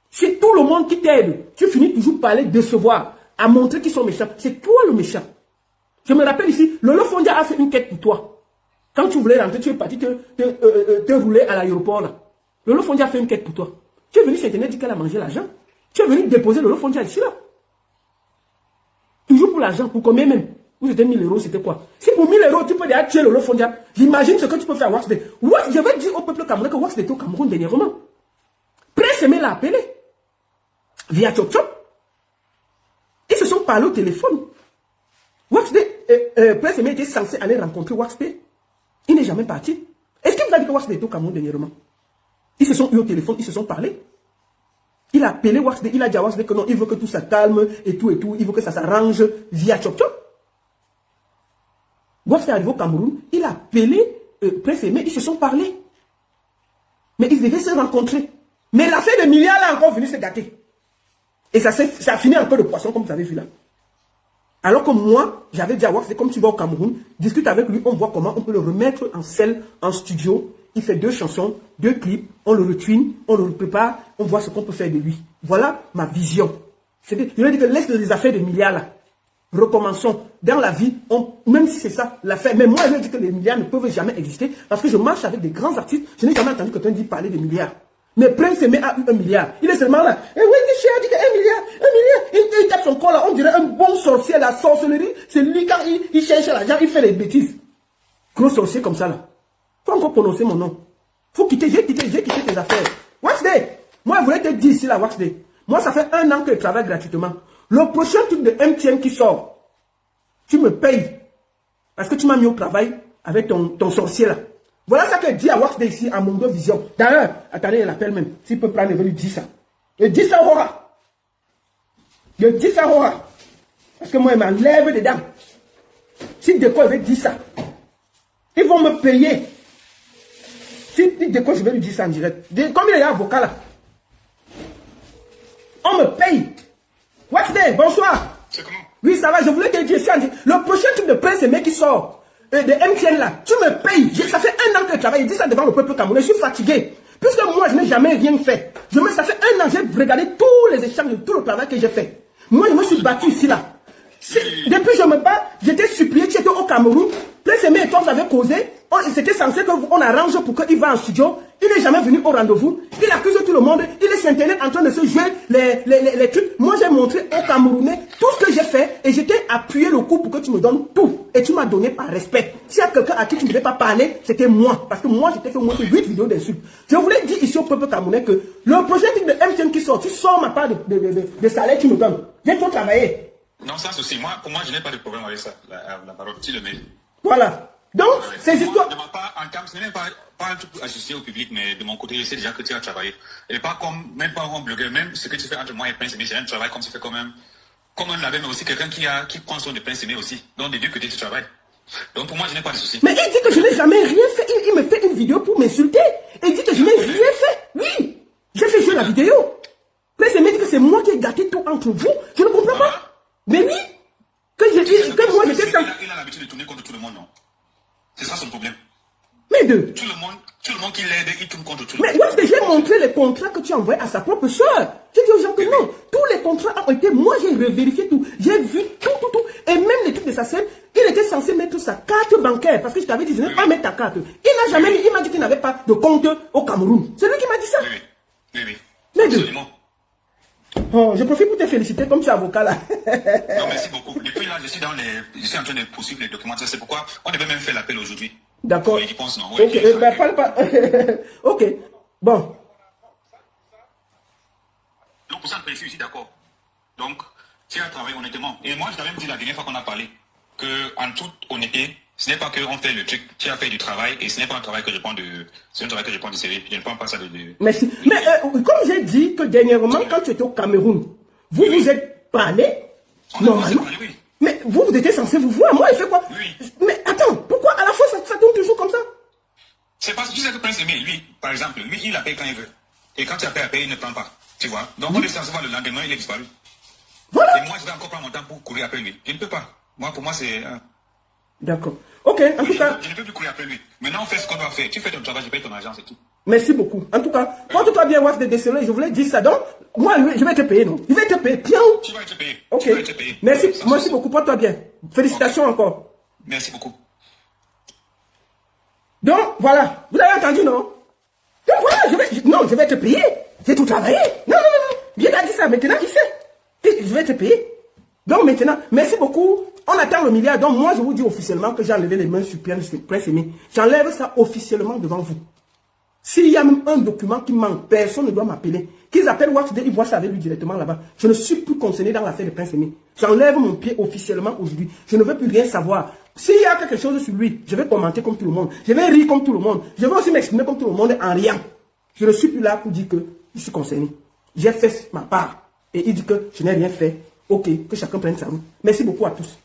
C'est tout le monde qui t'aide. Tu finis toujours par les décevoir, à montrer qu'ils sont méchants. C'est toi le méchant. Je me rappelle ici, Lolo Fondia a fait une quête pour toi. Quand tu voulais rentrer, tu es parti te rouler à l'aéroport là. Lolo Fondia a fait une quête pour toi. Tu es venu sur Internet dire qu'elle a mangé l'argent. Tu es venu déposer Lolo Fondia ici là. Toujours pour l'argent, pour combien même? Vous c'était 1000 euros, c'était quoi? Si pour 1000 euros, tu peux déjà tuer Lolo Fondia, j'imagine ce que tu peux faire à Wax Day. Je vais dire au peuple camerounais que Wax Day était au Cameroun dernièrement. Prince Aimé l'a appelé. Via Chop Chop. Ils se sont parlé au téléphone. Wax Day, Prince Aimé était censé aller rencontrer Wax Day. Il n'est jamais parti. Est-ce qu'il vous a dit que Wax Day était au Cameroun dernièrement? Ils se sont eu au téléphone, ils se sont parlé. Il a appelé Wax Day, il a dit à Wax Day que non, il veut que tout ça calme et tout, il veut que ça s'arrange via Chop Chop. Wax Day est arrivé au Cameroun, il a appelé Prince Aimé, ils se sont parlé. Mais ils devaient se rencontrer. Mais l'affaire de milliards là encore venu se gâter. Et ça a fini un peu de poisson comme vous avez vu là. Alors que moi, j'avais dit à Wax Day, comme tu vas au Cameroun, discute avec lui, on voit comment on peut le remettre en scène, en studio. Il fait 2 chansons, 2 clips, on le retwine, on le prépare, on voit ce qu'on peut faire de lui. Voilà ma vision. Je lui ai dit que laisse les affaires de milliards là. Recommençons. Dans la vie, même si c'est ça l'affaire, mais moi je lui ai dit que les milliards ne peuvent jamais exister parce que je marche avec des grands artistes. Je n'ai jamais entendu quelqu'un dire parler de milliards. Mais Prince Aimé a eu 1 milliard. Il est seulement là. Et Wendy Shea a dit que 1 milliard, 1 milliard. Il tape son corps là. On dirait un bon sorcier. La sorcellerie, c'est lui quand il cherche l'argent, il fait les bêtises. Gros sorcier comme ça là. Faut encore prononcer mon nom. Faut quitter, j'ai quitté tes affaires. Wax Day. Moi, je voulais te dire ici là, Wax Day. Moi, ça fait 1 an que je travaille gratuitement. Le prochain truc de MTN qui sort, tu me payes. Parce que tu m'as mis au travail avec ton sorcier là. Voilà ça que dit à Wax Day ici, à Mondo Vision. D'ailleurs, attendez, il appelle même. S'il peut prendre, il veut lui dire ça. Il dit ça, Aurora. Il dit ça, Aurora. Parce que moi, il m'enlève dedans. Si de quoi il veut dire ça, ils vont me payer. Si de quoi je vais lui dire ça en direct. Comme il est avocat là. On me paye. Wax Day, bonsoir. C'est comment? Oui, ça va, je voulais te dire ça. Le prochain truc de Prince Aimé qui sort. De MTN là, tu me payes. Ça fait 1 an que je travaille. Je dis ça devant le peuple camerounais. Je suis fatigué. Puisque moi, je n'ai jamais rien fait. Ça fait 1 an, j'ai regardé tous les échanges, tout le travail que j'ai fait. Moi, je me suis battu ici là. Depuis que je me bats, j'étais supplié, tu étais au Cameroun. Prince Aimé et toi, vous avez causé. C'était censé qu'on arrange pour qu'il va en studio. Il n'est jamais venu au rendez-vous. Il accuse tout le monde. Il est sur Internet en train de se jouer les trucs. Moi, j'ai montré au Camerounais tout ce que j'ai fait et j'étais appuyé le coup pour que tu me donnes tout. Et tu m'as donné par respect. S'il y a quelqu'un à qui tu ne devais pas parler, c'était moi. Parce que moi, j'étais fait au moins 8 vidéos d'insultes. Je voulais dire ici au peuple camerounais que le projet de MTN qui sort, tu sors ma part de salaire, tu me donnes. Viens toi travailler. Non, ça aussi. Pour moi, je n'ai pas de problème avec ça. La parole, tu le mets. Voilà. Donc, ces histoires. De ma part, en termes, ce n'est pas un truc pour assister au public, mais de mon côté, je sais déjà que tu as travaillé. Et pas comme, même pas un blogueur, même ce que tu fais entre moi et Prince Aimé, c'est un travail comme tu fais quand même. Comme un label, mais aussi quelqu'un qui prend soin de Prince Aimé aussi. Donc, des deux côtés, tu travailles. Donc, pour moi, je n'ai pas de soucis. Mais il dit que je n'ai jamais rien fait. Il me fait une vidéo pour m'insulter. Il dit que je n'ai rien fait. Oui. J'ai fait jouer la vidéo. Prince Aimé dit que c'est moi qui ai gâté tout entre vous. Je ne comprends pas. Mais oui. Que moi, j'étais sans. Il a l'habitude de tourner contre tout le monde, non? C'est ça son problème. Mais de. Tout le monde qui l'aide, il tourne contre tout le monde. Mais lorsque j'ai montré les contrats que tu as envoyés à sa propre soeur, j'ai dit aux gens que non, tous les contrats ont été, moi j'ai revérifié tout, j'ai vu tout. Et même les trucs de sa sœur, il était censé mettre sa carte bancaire, parce que je t'avais dit, je ne vais pas mettre ta carte. Il n'a jamais mis, il m'a dit qu'il n'avait pas de compte au Cameroun. C'est lui qui m'a dit ça. Oui. Mais absolument. Oh, je profite pour te féliciter comme tu es avocat là. Non, merci beaucoup. Depuis là, je suis en train de poursuivre les documents. C'est pourquoi on devait même faire l'appel aujourd'hui. D'accord. Il pense non. Ok, parle pas. Ok, bon. Donc pour ça, je suis ici d'accord. Donc, tu as travaillé honnêtement. Et moi, je t'avais dit la dernière fois qu'on a parlé que en toute honnêteté, ce n'est pas qu'on fait le truc, tu as fait du travail et ce n'est pas un travail que je prends de sérieux. Je ne prends pas ça de... Merci. Mais comme j'ai dit que dernièrement, quand tu étais au Cameroun, vous êtes parlé normalement. Oui. Mais vous étiez censé vous voir. Moi, il fait quoi? Oui. Mais attends, pourquoi à la fois ça tourne toujours comme ça? C'est parce que tu sais que Prince Aimé, lui, par exemple, lui, il appelle quand il veut. Et quand tu appelles à payer, il ne prend pas. Tu vois? Donc on est censé voir le lendemain, il est disparu. Voilà. Et moi, je vais encore prendre mon temps pour courir après lui. Je ne peux pas. Pour moi, c'est... D'accord. Ok, en tout cas... Je ne peux plus courir après lui. Maintenant, on fait ce qu'on doit faire. Tu fais ton travail, je paye ton argent, c'est tout. Merci beaucoup. En tout cas, porte-toi bien, Waf de déceler. Je voulais dire ça. Donc, moi, je vais te payer, non? Je vais te payer. Bien. Tu vas être payé. Ok. Tu vas être payé. Merci beaucoup. Porte-toi bien. Félicitations encore. Merci beaucoup. Donc, voilà. Vous avez entendu, non? Donc, voilà, je vais te payer. J'ai tout travaillé. Non. Bien a dit ça. Maintenant, il sait. Je vais te payer. Donc, maintenant, merci beaucoup. On attend le milliard. Donc, moi, je vous dis officiellement que j'ai enlevé les mains sur Prince Aimé. J'enlève ça officiellement devant vous. S'il y a même un document qui manque, personne ne doit m'appeler. Qu'ils appellent Waxday, ils voient ça avec lui directement là-bas. Je ne suis plus concerné dans l'affaire de Prince Aimé. J'enlève mon pied officiellement aujourd'hui. Je ne veux plus rien savoir. S'il y a quelque chose sur lui, je vais commenter comme tout le monde. Je vais rire comme tout le monde. Je vais aussi m'exprimer comme tout le monde en riant. Je ne suis plus là pour dire que je suis concerné. J'ai fait ma part. Et il dit que je n'ai rien fait. Ok, que chacun prenne sa route. Merci beaucoup à tous.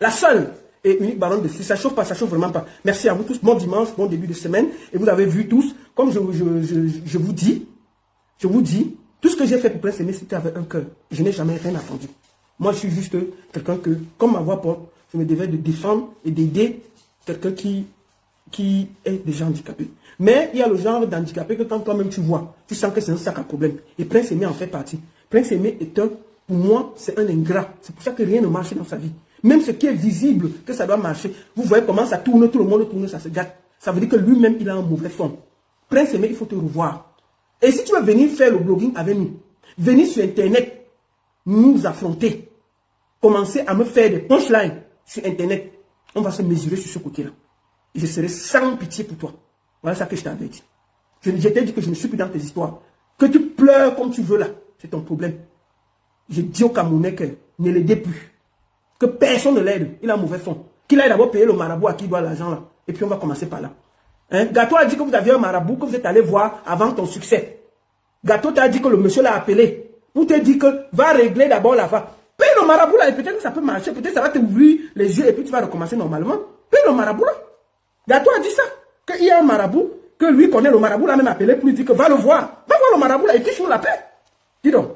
La seule et unique baronne de Suisse, ça chauffe pas, ça chauffe vraiment pas. Merci à vous tous, bon dimanche, bon début de semaine. Et vous avez vu tous, comme je vous dis, tout ce que j'ai fait pour Prince Aimé, c'était avec un cœur. Je n'ai jamais rien attendu. Moi, je suis juste quelqu'un que, comme ma voix porte, je me devais de défendre et d'aider quelqu'un qui est déjà handicapé. Mais il y a le genre d'handicapé que quand toi-même tu vois, tu sens que c'est un sac à problème. Et Prince Aimé en fait partie. Prince Aimé est pour moi, c'est un ingrat. C'est pour ça que rien ne marche dans sa vie. Même ce qui est visible, que ça doit marcher. Vous voyez comment ça tourne, tout le monde tourne, ça se gâte. Ça veut dire que lui-même, il a un mauvais fond. Prince Aimé, il faut te revoir. Et si tu veux venir faire le blogging avec nous, venir sur Internet, nous affronter, commencer à me faire des punchlines sur Internet, on va se mesurer sur ce côté-là. Et je serai sans pitié pour toi. Voilà ça que je t'avais dit. Je t'ai dit que je ne suis plus dans tes histoires. Que tu pleures comme tu veux là, c'est ton problème. Je dis au Camerounais que ne l'aidez plus. Que personne ne l'aide. Il a un mauvais fond. Qu'il aille d'abord payer le marabout à qui il doit l'argent là. Et puis on va commencer par là. Hein? Gato a dit que vous aviez un marabout que vous êtes allé voir avant ton succès. Gato t'a dit que le monsieur l'a appelé. Vous te dit que va régler d'abord l'affaire. Paye le marabout là et peut-être que ça peut marcher. Peut-être ça va t'ouvrir les yeux et puis tu vas recommencer normalement. Paye le marabout là. Gato a dit ça. Qu'il y a un marabout, que lui connaît le marabout là même appelé pour lui dire que va le voir. Va voir le marabout là et fiche-nous la paix. Dis donc.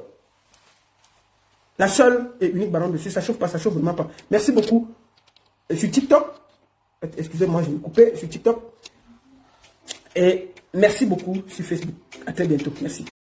La seule et unique baronne de Suisse, ça chauffe pas, ça chauffe vraiment pas. Merci beaucoup. Sur TikTok, excusez-moi, je vais couper sur TikTok. Et merci beaucoup sur Facebook. À très bientôt. Merci.